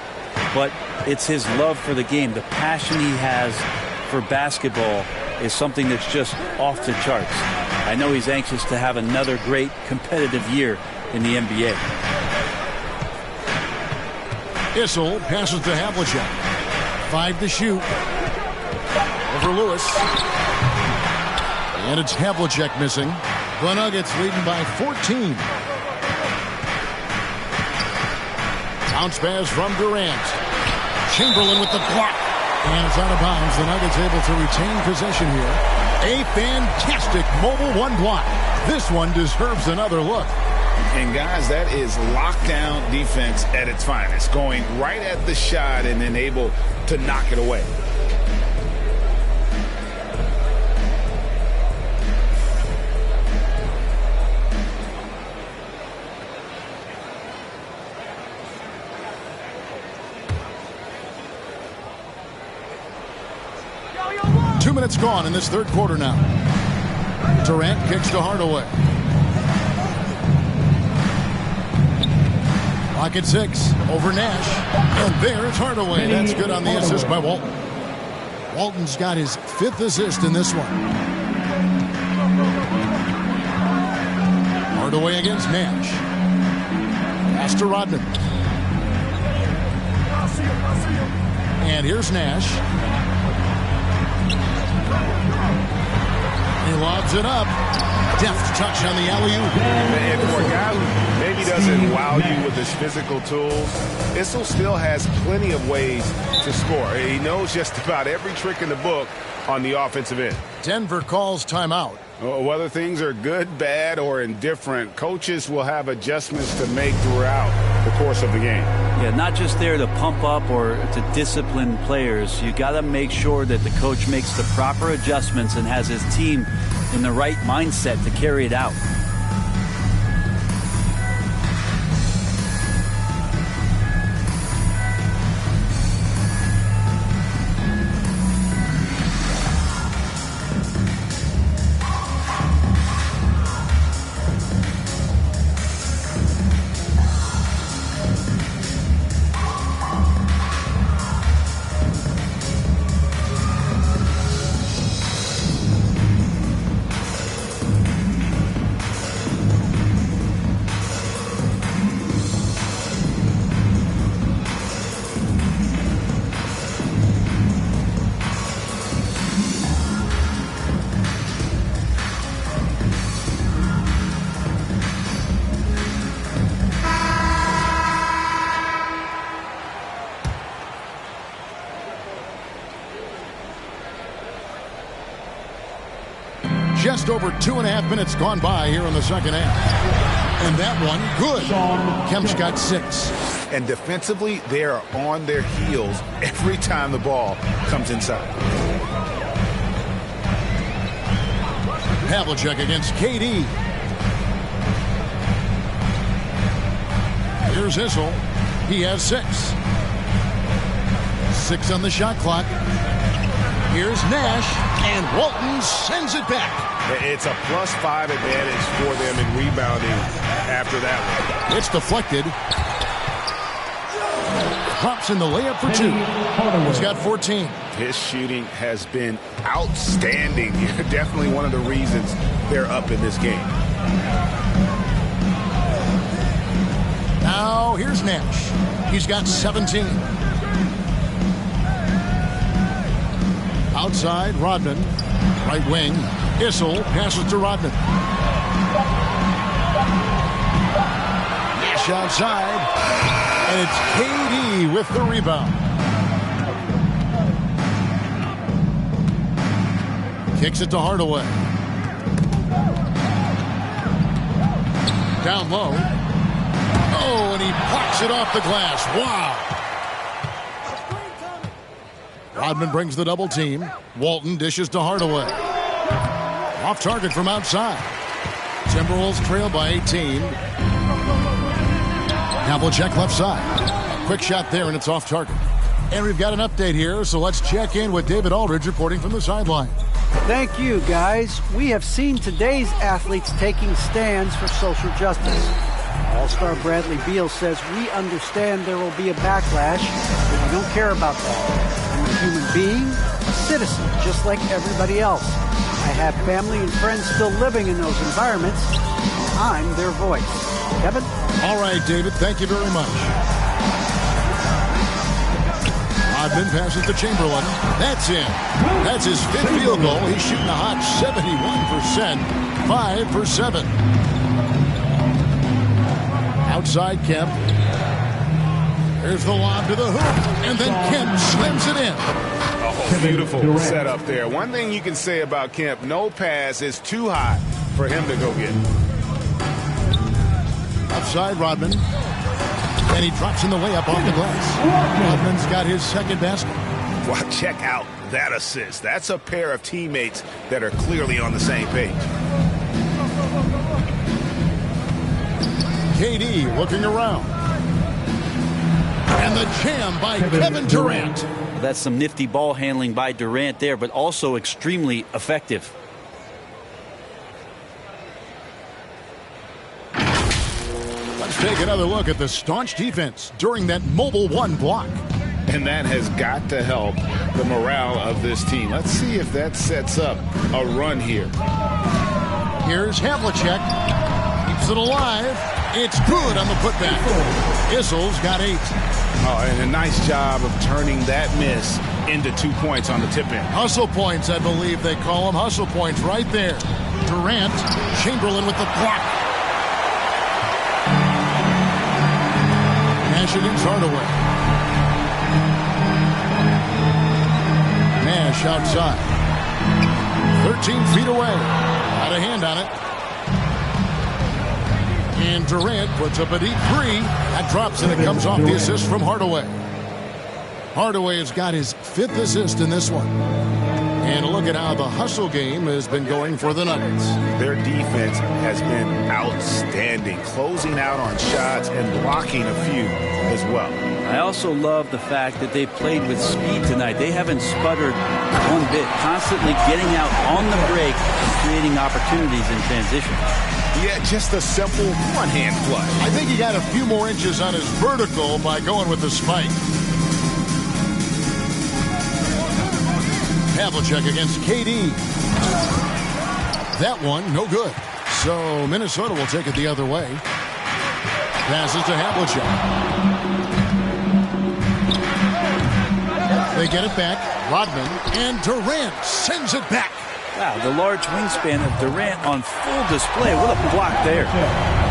but it's his love for the game. The passion he has for basketball is something that's just off the charts. I know he's anxious to have another great competitive year in the NBA. Issel passes to Havlicek. 5 to shoot. Over Lewis. And it's Havlicek missing. The Nuggets leading by 14. Bounce pass from Durant. Chamberlain with the block. And it's out of bounds. The Nuggets able to retain possession here. A fantastic mobile one block. This one deserves another look. And guys, that is lockdown defense at its finest. Going right at the shot and then able to knock it away. Two minutes gone in this third quarter now. Durant kicks to Hardaway. Clock at 6 over Nash. And there's Hardaway. That's good on the assist by Walton. Walton's got his 5th assist in this one. Hardaway against Nash. Pass to Rodman. And here's Nash. He lobs it up. Deft touch on the alley-oop. And for a guy who maybe doesn't wow you with his physical tools, Issel still has plenty of ways to score. He knows just about every trick in the book on the offensive end. Denver calls timeout. Whether things are good, bad, or indifferent, coaches will have adjustments to make throughout the course of the game. Yeah, not just there to pump up or to discipline players. You got to make sure that the coach makes the proper adjustments and has his team in the right mindset to carry it out. Just over 2.5 minutes gone by here in the second half. And that one, good. Kemp's got 6. And defensively, they are on their heels every time the ball comes inside. Havlicek against KD. Here's Issel. He has 6. 6 on the shot clock. Here's Nash, and Walton sends it back. It's a +5 advantage for them in rebounding after that one. It's deflected. Pops in the layup for 2. He's got 14. His shooting has been outstanding. Definitely one of the reasons they're up in this game. Now here's Nash. He's got 17. Outside, Rodman. Right wing. Issel passes to Rodman. Nash outside. And it's KD with the rebound. Kicks it to Hardaway. Down low. Oh, and he pops it off the glass. Wow. Rodman brings the double team. Walton dishes to Hardaway. Off target from outside. Timberwolves trail by 18. Havlicek left side. Quick shot there, and it's off target. And we've got an update here, so let's check in with David Aldridge reporting from the sideline. Thank you, guys. We have seen today's athletes taking stands for social justice. All-star Bradley Beal says, "We understand there will be a backlash, but we don't care about that. I'm a human being, a citizen, just like everybody else. I have family and friends still living in those environments. I'm their voice." Kevin? All right, David, thank you very much. Rodman passes to Chamberlain. That's in. That's his 5th field goal. He's shooting a hot 71%. 5 for 7. Outside Kemp. Here's the lob to the hoop. And then Kemp slams it in. Oh, beautiful setup there. One thing you can say about Kemp, no pass is too high for him to go get. Outside Rodman. And he drops in the way up off the glass. Rodman's got his 2nd basket. Well, check out that assist. That's a pair of teammates that are clearly on the same page. KD looking around. And the jam by Kevin Durant. That's some nifty ball handling by Durant there, but also extremely effective. Let's take another look at the staunch defense during that mobile 1 block. And that has got to help the morale of this team. Let's see if that sets up a run here. Here's Havlicek. Keeps it alive. It's good on the putback. Issel's got 8. Oh, and a nice job of turning that miss into 2 points on the tip-in. Hustle points, I believe they call them. Hustle points right there. Durant, Chamberlain with the block. Nash against Hardaway. Nash outside. 13 feet away. Got a hand on it. And Durant puts up a deep 3. That drops and it comes off the assist from Hardaway. Hardaway has got his 5th assist in this one. And look at how the hustle game has been going for the Nuggets. Their defense has been outstanding, closing out on shots and blocking a few as well. I also love the fact that they played with speed tonight. They haven't sputtered one bit, constantly getting out on the break and creating opportunities in transition. Yeah, just a simple one-hand flush. I think he got a few more inches on his vertical by going with the spike. Havlicek against KD. That one, no good. So Minnesota will take it the other way. Passes to Havlicek. They get it back. Rodman and Durant sends it back. Wow, the large wingspan of Durant on full display. What a block there.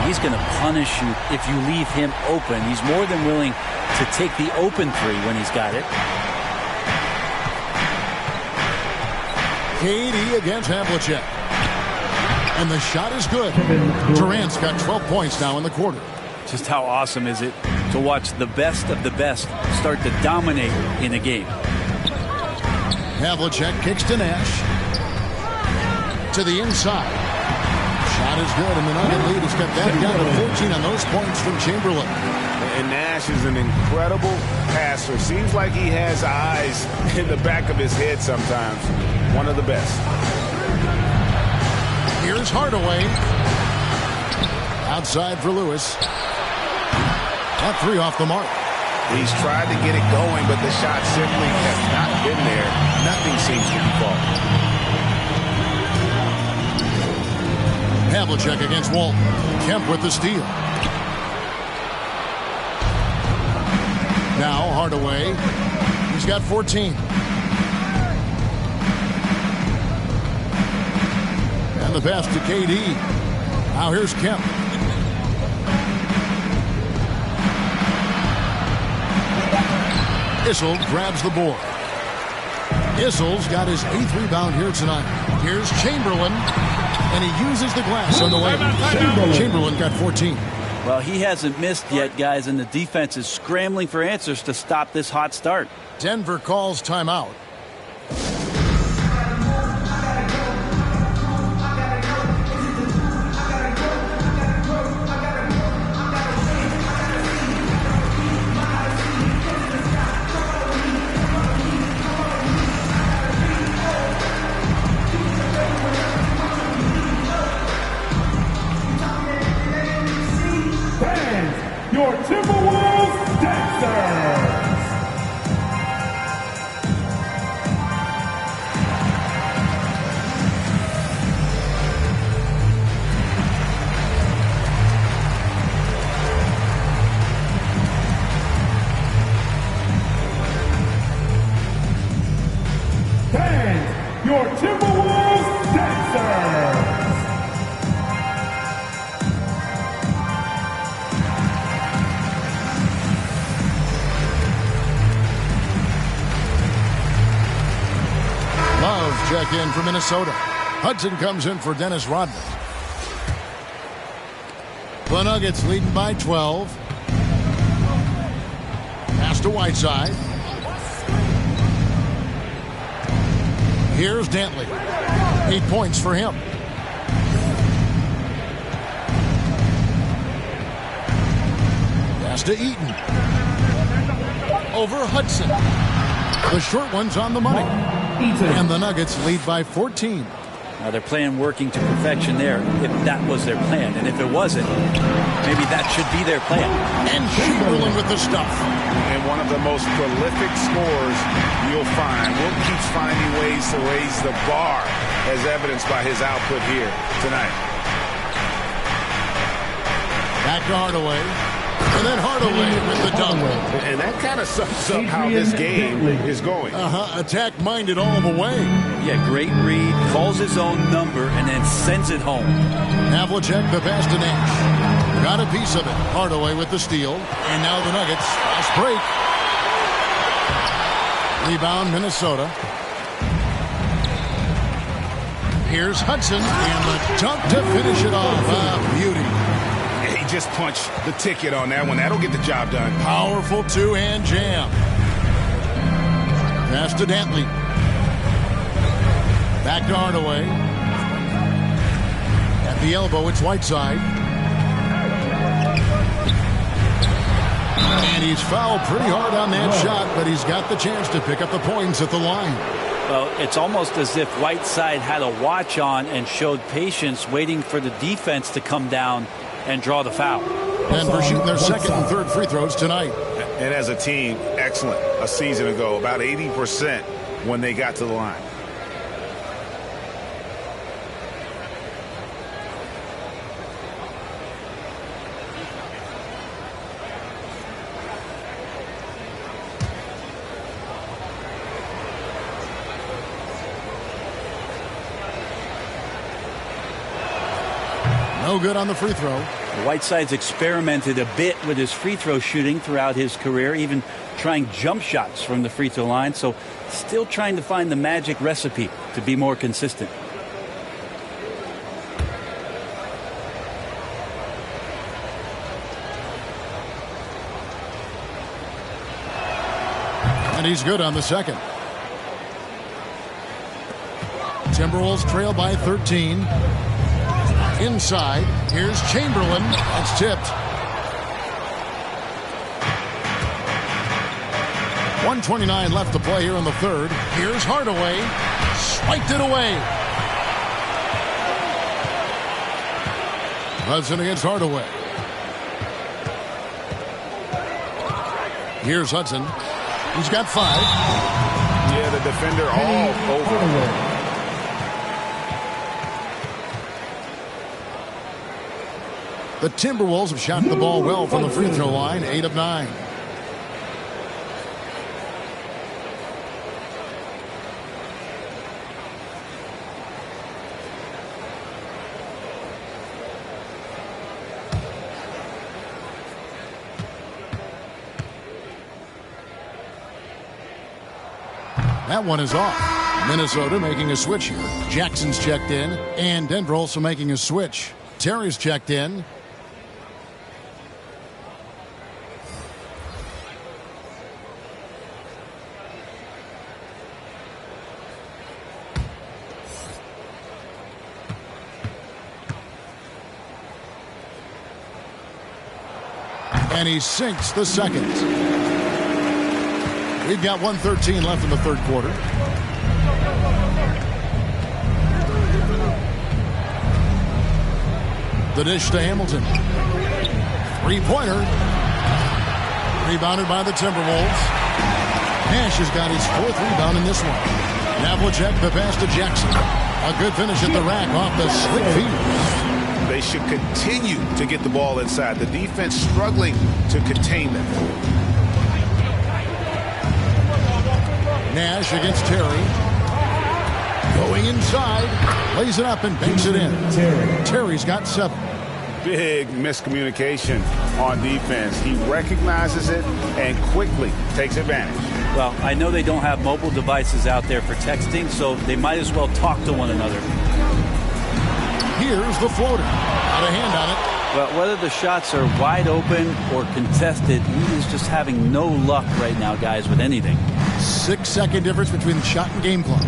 He's going to punish you if you leave him open. He's more than willing to take the open 3 when he's got it. KD against Havlicek. And the shot is good. Durant's got 12 points now in the quarter. Just how awesome is it to watch the best of the best start to dominate in a game. Havlicek kicks to Nash. To the inside. Shot is good, and the Nugget lead has got that down to 14 on those points from Chamberlain. And Nash is an incredible passer. Seems like he has eyes in the back of his head sometimes. One of the best. Here's Hardaway. Outside for Lewis. That three off the mark. He's tried to get it going, but the shot simply has not been there. Nothing seems to be falling. Havlicek against Walton. Kemp with the steal. Now Hardaway. He's got 14. And the pass to KD. Now here's Kemp. Issel grabs the board. Issel's got his 8th rebound here tonight. Here's Chamberlain. And he uses the glass on the way. Chamberlain got 14. Well, he hasn't missed yet, guys, and the defense is scrambling for answers to stop this hot start. Denver calls timeout. Your Timberwolves Dancers! Dance! Your Timberwolves Dancers! Love check in for Minnesota. Hudson comes in for Dennis Rodman. The Nuggets leading by 12. Pass to Whiteside. Here's Dantley. 8 points for him. Pass to Eaton. Over Hudson. The short one's on the money. And the Nuggets lead by 14. Now they're playing working to perfection there, if that was their plan. And if it wasn't, maybe that should be their plan. And Chamberlain with the stuff. And one of the most prolific scorers you'll find. Will keeps finding ways to raise the bar, as evidenced by his output here tonight. Back to Hardaway. And then Hardaway with the dunk. And that kind of sums up how this game is going. Attack-minded all the way. Yeah, great read, calls his own number, and then sends it home. Havlicek, the pass to Nash. Got a piece of it. Hardaway with the steal. And now the Nuggets. Fast break. Rebound, Minnesota. Here's Hudson. And the dunk to finish it off. Beauty. Just punch the ticket on that one. That'll get the job done. Powerful two-hand jam. Pass to Dantley. Back to Hardaway. At the elbow, it's Whiteside. And he's fouled pretty hard on that shot, but he's got the chance to pick up the points at the line. Well, it's almost as if Whiteside had a watch on and showed patience, waiting for the defense to come down and draw the foul. Denver shooting their second and third free throws tonight. And as a team, excellent. A season ago, about 80% when they got to the line. No good on the free throw. Whiteside's experimented a bit with his free throw shooting throughout his career, even trying jump shots from the free throw line, so still trying to find the magic recipe to be more consistent. And he's good on the second. Timberwolves trail by 13. Inside, here's Chamberlain. That's tipped. 1:29 left to play here in the third. Here's Hardaway. Swiped it away. Hudson against Hardaway. Here's Hudson. He's got 5. Yeah, the defender all over. The Timberwolves have shot the ball well from the free throw line, 8 of 9. That one is off. Minnesota making a switch here. Jackson's checked in, and Denver also making a switch. Terry's checked in. And he sinks the second. We've got 1:13 left in the third quarter. The dish to Hamilton. Three-pointer. Rebounded by the Timberwolves. Nash has got his 4th rebound in this one. Havlicek the pass to Jackson. A good finish at the rack off the slick feet. They should continue to get the ball inside. The defense struggling to contain them. Nash against Terry. Going inside. Lays it up and banks it in. Terry's got 7. Big miscommunication on defense. He recognizes it and quickly takes advantage. Well, I know they don't have mobile devices out there for texting, so they might as well talk to one another. Here's the floater. Got a hand on it. Well, whether the shots are wide open or contested, he is just having no luck right now, guys, with anything. 6-second difference between the shot and game clock.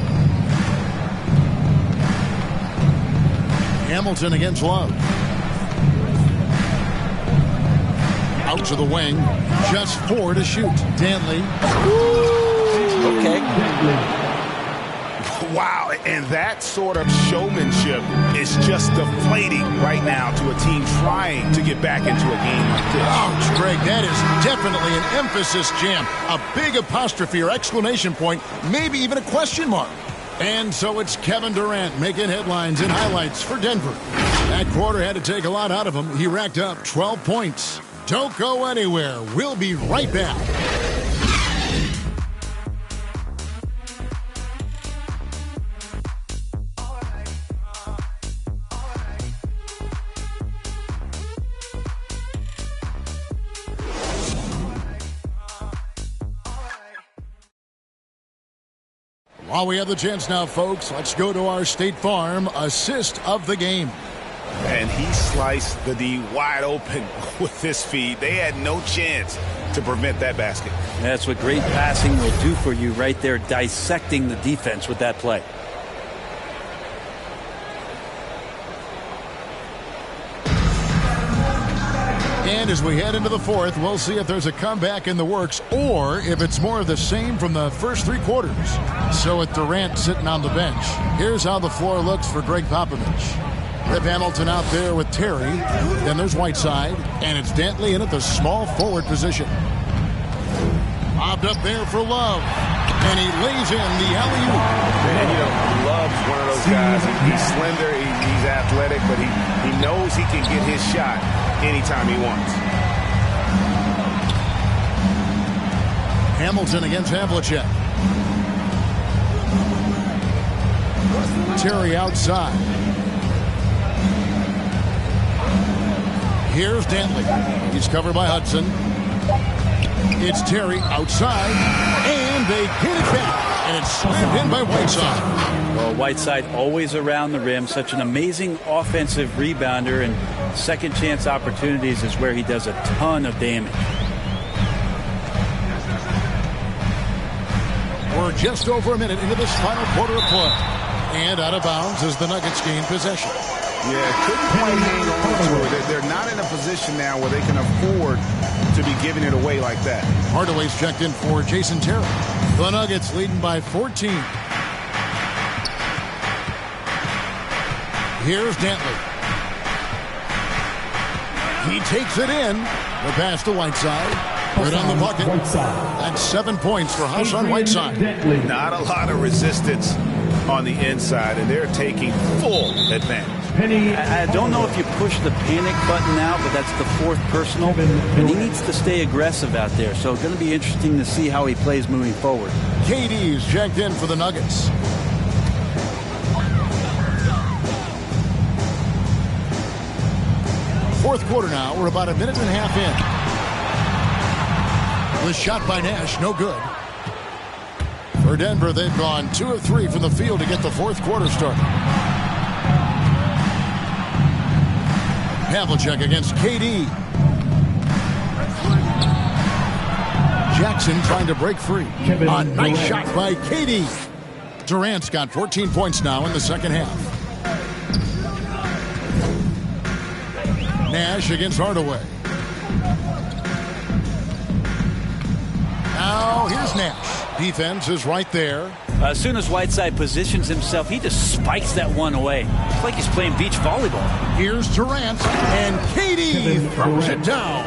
Hamilton against Love. Out to the wing. Just 4 to shoot. Danley. Okay. Wow, and that sort of showmanship is just deflating right now to a team trying to get back into a game like this. Ouch, Greg, that is definitely an emphasis jam. A big apostrophe or exclamation point, maybe even a question mark. And so it's Kevin Durant making headlines and highlights for Denver. That quarter had to take a lot out of him. He racked up 12 points. Don't go anywhere. We'll be right back. While we have the chance now, folks, let's go to our State Farm assist of the game. And he sliced the D wide open with this feed. They had no chance to prevent that basket. That's what great passing will do for you right there, dissecting the defense with that play. And as we head into the fourth, we'll see if there's a comeback in the works or if it's more of the same from the first 3 quarters. So with Durant sitting on the bench, here's how the floor looks for Greg Popovich. Rip Hamilton out there with Terry. Then there's Whiteside. And it's Dantley in at the small forward position. Bobbed up there for Love. And he lays in the alley-oop. And, you know, Love's one of those guys. He's slender, he's athletic, but he knows he can get his shot anytime he wants. Hamilton against Havlicek. Terry outside. Here's Dantley. He's covered by Hudson. It's Terry outside, and they hit it back, and it's slammed in by Whiteside. Well, Whiteside always around the rim, such an amazing offensive rebounder, and second chance opportunities is where he does a ton of damage. We're just over a minute into this final quarter of play. And out of bounds as the Nuggets gain possession. Yeah, couldn't quite hang on to it. They're not in a position now where they can afford to be giving it away like that. Hardaway's checked in for Jason Terry. The Nuggets leading by 14. Here's Dantley. He takes it in. The pass to Whiteside. Right on the bucket. That's 7 points for Hassan Whiteside. Not a lot of resistance on the inside, and they're taking full advantage. I don't know if you push the panic button now, but that's the fourth personal. And he needs to stay aggressive out there. So it's going to be interesting to see how he plays moving forward. KD's checked in for the Nuggets. Fourth quarter now. We're about a minute and a half in. The shot by Nash, no good. For Denver, they've gone 2 of 3 from the field to get the fourth quarter started. Havlicek against KD. Jackson trying to break free. A nice shot by KD. Durant's got 14 points now in the second half. Nash against Hardaway. Now here's Nash. Defense is right there. As soon as Whiteside positions himself, he just spikes that one away. It's like he's playing beach volleyball. Here's Durant, and KD throws it down.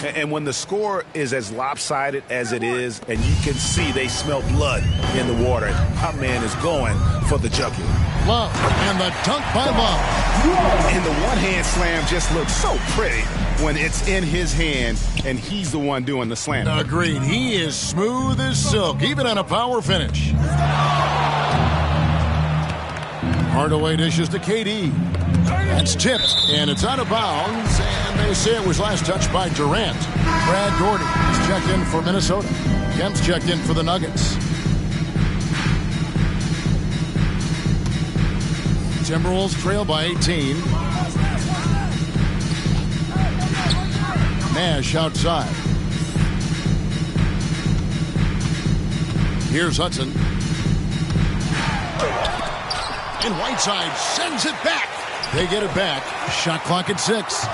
And when the score is as lopsided as it is, and you can see they smell blood in the water, my man is going for the jugular. Love, and the dunk by Love. And the one-hand slam just looks so pretty when it's in his hand, and he's the one doing the slam. Agreed. He is smooth as silk, even on a power finish. Hardaway dishes to KD. That's tipped, and it's out of bounds, and they say it was last touched by Durant. Brad Daugherty is checked in for Minnesota. Kemp's checked in for the Nuggets. Timberwolves trail by 18. Nash outside. Here's Hudson. And Whiteside sends it back. They get it back. Shot clock at 6.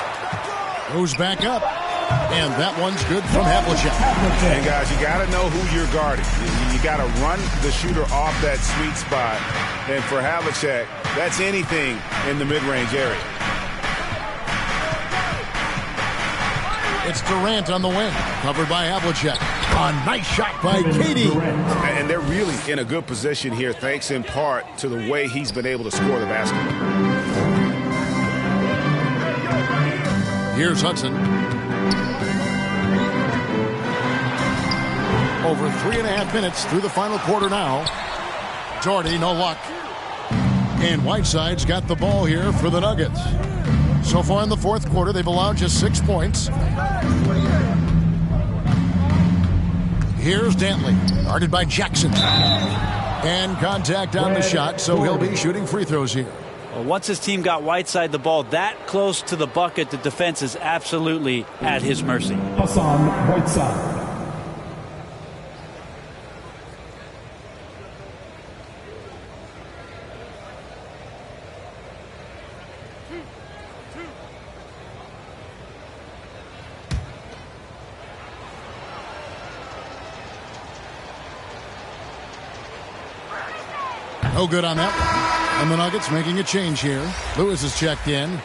Goes back up. And that one's good from Havlicek. And guys, you got to know who you're guarding. You got to run the shooter off that sweet spot. And for Havlicek, that's anything in the mid-range area. It's Durant on the wing, covered by Havlicek. A nice shot by KD. And they're really in a good position here, thanks in part to the way he's been able to score the basketball. Here's Hudson. Over 3.5 minutes through the final quarter now. Daugherty, no luck. And Whiteside's got the ball here for the Nuggets. So far in the fourth quarter, they've allowed just 6 points. Here's Dantley, guarded by Jackson. And contact on the shot, so he'll be shooting free throws here. Well, once his team got Whiteside the ball that close to the bucket, the defense is absolutely at his mercy. Hassan Whiteside. No good on that one. And the Nuggets making a change here. Lewis is checked in.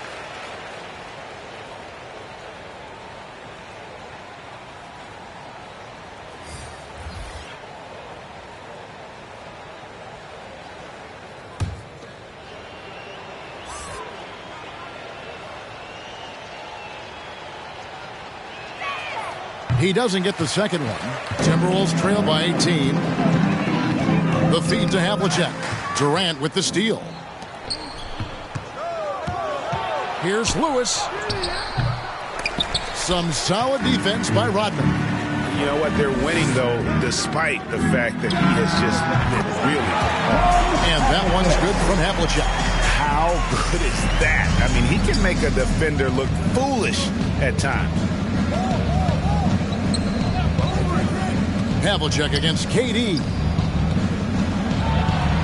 He doesn't get the second one. Timberwolves trail by 18. The feed to Havlicek. Durant with the steal. Here's Lewis. Some solid defense by Rodman. You know what? They're winning, though, despite the fact that he has just been really off. And that one's good from Havlicek. How good is that? I mean, he can make a defender look foolish at times. Havlicek against KD.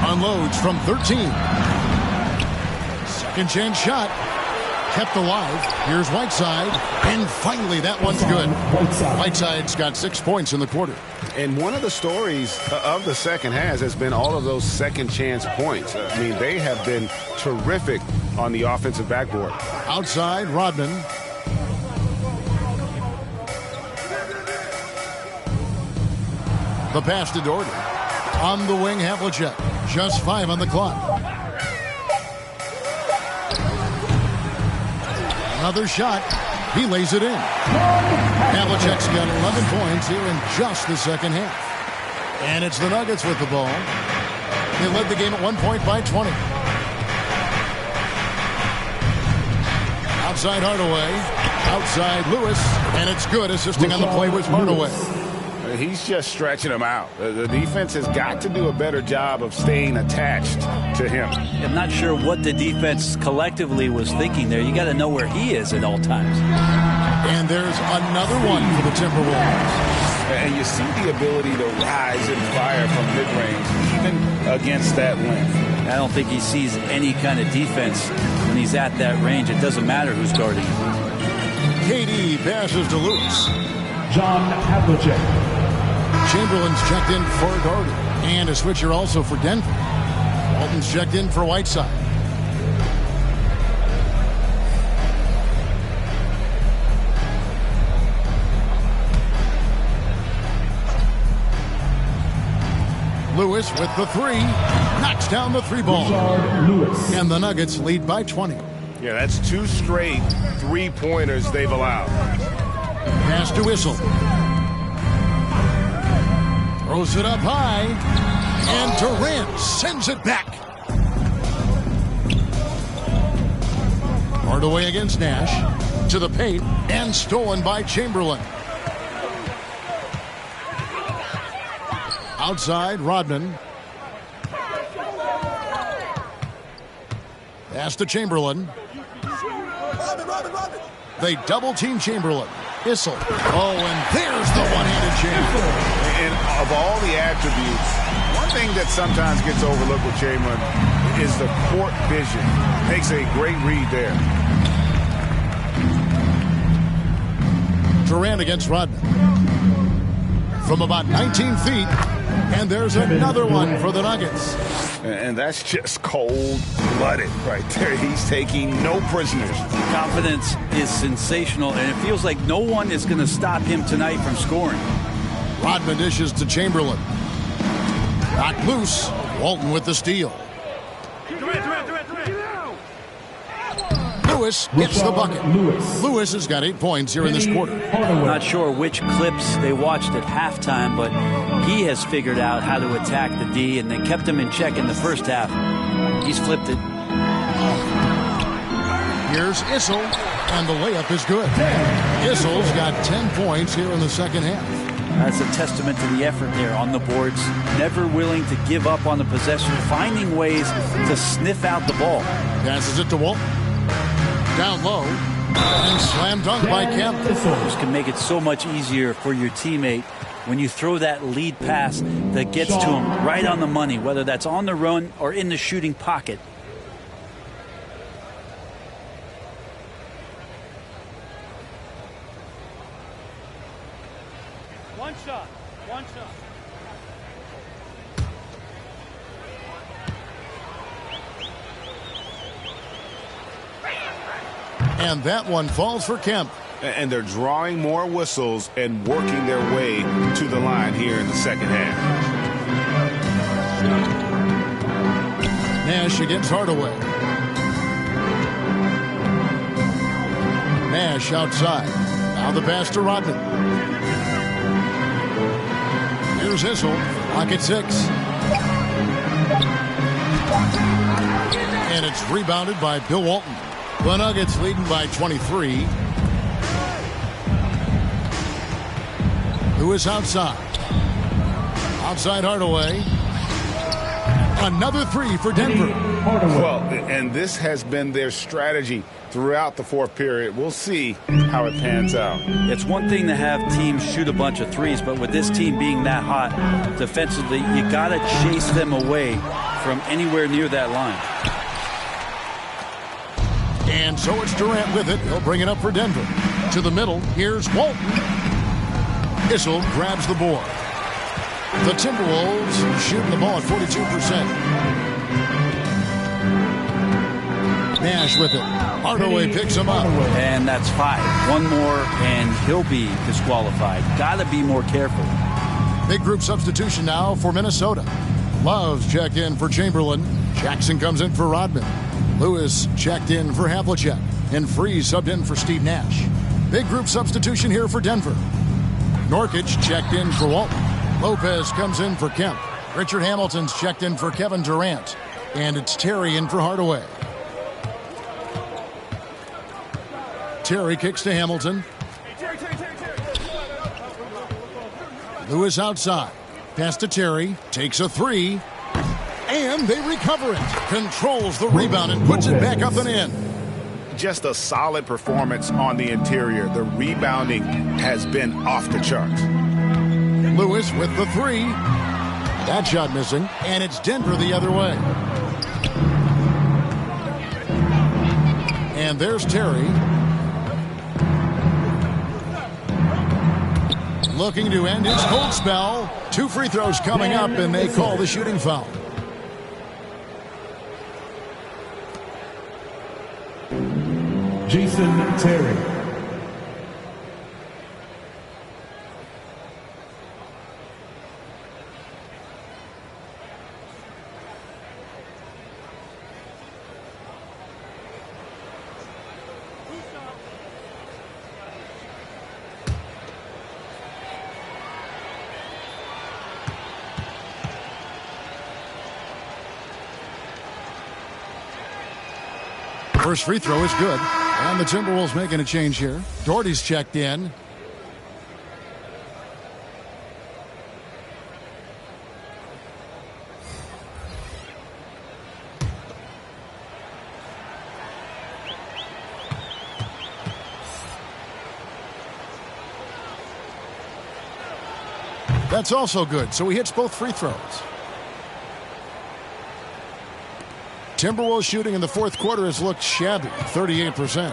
Unloads from 13. Second chance shot. Kept alive. Here's Whiteside. And finally, that one's good. Whiteside's got 6 points in the quarter. And one of the stories of the second half has been all of those second chance points. I mean, they have been terrific on the offensive backboard. Outside, Rodman. The pass to Doherty. On the wing, Havlicek. Just 5 on the clock. Another shot. He lays it in. Havlicek's got 11 points here in just the second half. And it's the Nuggets with the ball. They led the game at 1 point by 20. Outside Hardaway. Outside Lewis. And it's good, assisting on the play with Hardaway. He's just stretching him out. The defense has got to do a better job of staying attached to him. I'm not sure what the defense collectively was thinking there. You got to know where he is at all times. And there's another one for the Timberwolves. And you see the ability to rise and fire from mid-range, even against that length. I don't think he sees any kind of defense when he's at that range. It doesn't matter who's guarding him. KD passes to Lewis. John Havlicek. Chamberlain's checked in for Doherty. And a switcher also for Denver. Walton's checked in for Whiteside. Lewis with the 3. Knocks down the 3 ball. Lewis. And the Nuggets lead by 20. Yeah, that's 2 straight 3-pointers they've allowed. Pass to Whistle. Throws it up high. And Durant sends it back. Hardaway against Nash. To the paint. And stolen by Chamberlain. Outside, Rodman. Pass to Chamberlain. They double-team Chamberlain. Issel. Oh, and there's the one-handed jam. And of all the attributes, one thing that sometimes gets overlooked with Chamberlain is the court vision. Makes a great read there. Durant against Rodman. From about 19 feet. And there's another one for the Nuggets. And that's just cold-blooded right there. He's taking no prisoners. Confidence is sensational, and it feels like no one is going to stop him tonight from scoring. Rodman dishes to Chamberlain. Knocked loose. Walton with the steal. Lewis gets the bucket. Lewis has got 8 points here in this quarter. I'm not sure which clips they watched at halftime, but he has figured out how to attack the D, and they kept him in check in the first half. He's flipped it. Here's Issel, and the layup is good. Issel's got 10 points here in the second half. That's a testament to the effort there on the boards. Never willing to give up on the possession, finding ways to sniff out the ball. Passes it to Walton. Down low. And slam dunk by Kemp. This can make it so much easier for your teammate when you throw that lead pass that gets to him right on the money, whether that's on the run or in the shooting pocket. One shot. And that one falls for Kemp. And they're drawing more whistles and working their way to the line here in the second half. Nash against Hardaway. Nash outside. Now the pass to Rodman. Here's Issel. Pocket 6. And it's rebounded by Bill Walton. The Nuggets leading by 23. Lewis outside. Outside Hardaway. Another 3 for Denver. Well, and this has been their strategy throughout the fourth period. We'll see how it pans out. It's one thing to have teams shoot a bunch of threes, but with this team being that hot defensively, you got to chase them away from anywhere near that line. And so it's Durant with it. He'll bring it up for Denver. To the middle, here's Walton. Issel grabs the board. The Timberwolves shooting the ball at 42%. Nash with it. Hardaway picks him up. And that's 5. One more, and he'll be disqualified. Got to be more careful. Big group substitution now for Minnesota. Love's checked in for Chamberlain. Jackson comes in for Rodman. Lewis checked in for Havlicek. And Freeze subbed in for Steve Nash. Big group substitution here for Denver. Nurkic checked in for Walton. Lopez comes in for Kemp. Richard Hamilton's checked in for Kevin Durant. And it's Terry in for Hardaway. Terry kicks to Hamilton. Lewis outside. Pass to Terry. Takes a 3. And they recover it. Controls the rebound and puts it back up and in. Just a solid performance on the interior. The rebounding has been off the charts. Lewis with the 3. That shot missing. And it's Denver the other way. And there's Terry. Looking to end his cold spell. 2 free throws coming up, and they call the shooting foul. Jason Terry. First free throw is good. And the Timberwolves making a change here. Doherty's checked in. That's also good. So he hits both free throws. Timberwolves shooting in the fourth quarter has looked shabby, 38%.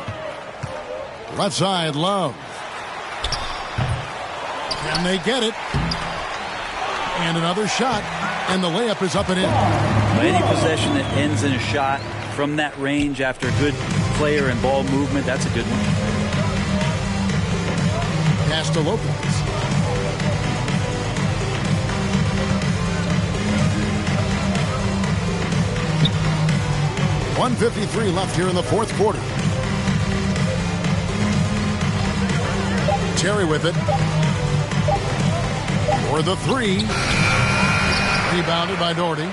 Left side, Love. Can they get it? And another shot, and the layup is up and in. Any possession that ends in a shot from that range after a good player and ball movement, that's a good one. Pass to Lopez. 1:53 left here in the fourth quarter. Terry with it. For the 3. Rebounded by Doherty.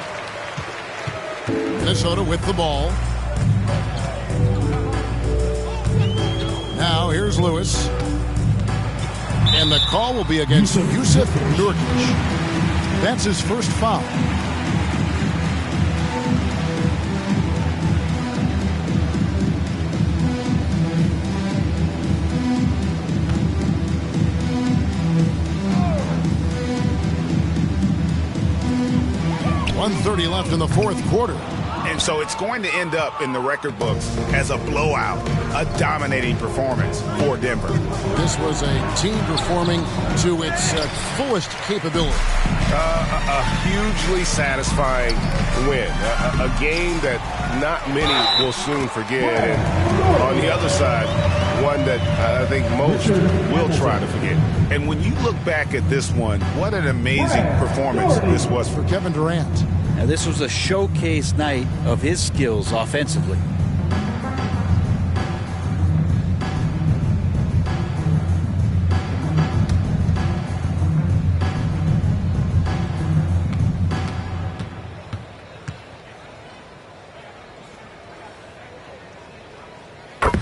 Minnesota with the ball. Now here's Lewis. And the call will be against Yusuf Nurkic. That's his first foul. .130 left in the fourth quarter. And so it's going to end up in the record books as a blowout, a dominating performance for Denver. This was a team performing to its fullest capability. A hugely satisfying win. A game that not many will soon forget. And on the other side, one that I think most will try to forget. And when you look back at this one, what an amazing performance this was for Kevin Durant. Now, this was a showcase night of his skills offensively.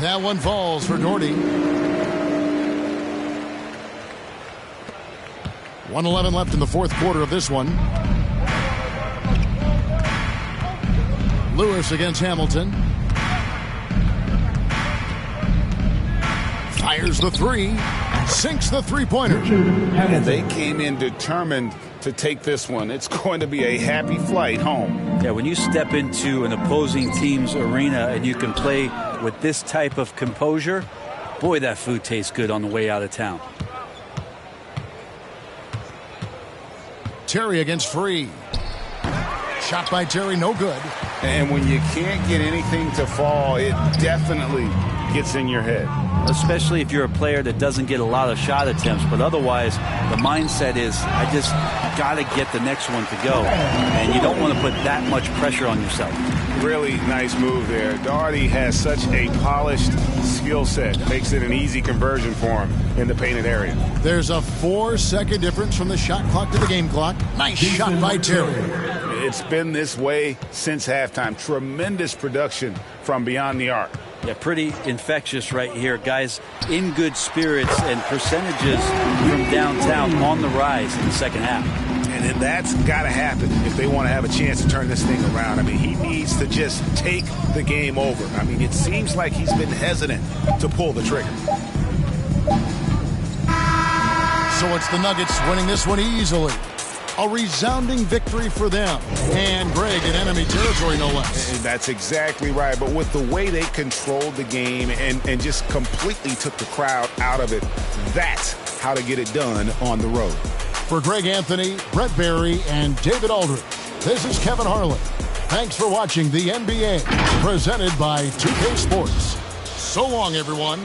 That one falls for Doherty. 1:11 left in the fourth quarter of this one. Lewis against Hamilton. Fires the 3. Sinks the three-pointer. And they came in determined to take this one. It's going to be a happy flight home. Yeah, when you step into an opposing team's arena and you can play with this type of composure, boy, that food tastes good on the way out of town. Terry against Free. Shot by Terry, no good. And when you can't get anything to fall, it definitely gets in your head. Especially if you're a player that doesn't get a lot of shot attempts, but otherwise the mindset is, I just got to get the next one to go. And you don't want to put that much pressure on yourself. Really nice move there. Daugherty has such a polished skill set. Makes it an easy conversion for him in the painted area. There's a 4-second difference from the shot clock to the game clock. Nice shot by Terry. It's been this way since halftime. Tremendous production from beyond the arc. Yeah, pretty infectious right here. Guys in good spirits and percentages from downtown on the rise in the second half. And that's got to happen if they want to have a chance to turn this thing around. I mean, he needs to just take the game over. I mean, it seems like he's been hesitant to pull the trigger. So it's the Nuggets winning this one easily. A resounding victory for them. And Greg in enemy territory, no less. And that's exactly right. But with the way they controlled the game and just completely took the crowd out of it, that's how to get it done on the road. For Greg Anthony, Brett Barry, and David Aldridge, this is Kevin Harlan. Thanks for watching the NBA, presented by 2K Sports. So long, everyone.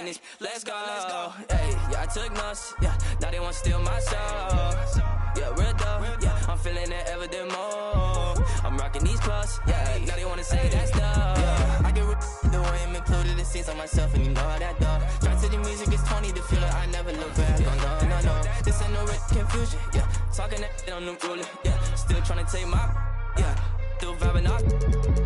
finish. Let's go. Hey, yeah, I took notes. Yeah, now they want to steal my soul. Yeah, real dope. Yeah, I'm feeling it ever more. I'm rocking these clothes. Yeah, now they want to say that's dope. Yeah, I get the way I'm included in scenes on myself, and you know how that dope. Try to the music, it's 20 to feel it. I never look back. No. This ain't no confusion. Yeah, talking that on the ruler. Yeah, still trying to take my. Yeah, still vibing up.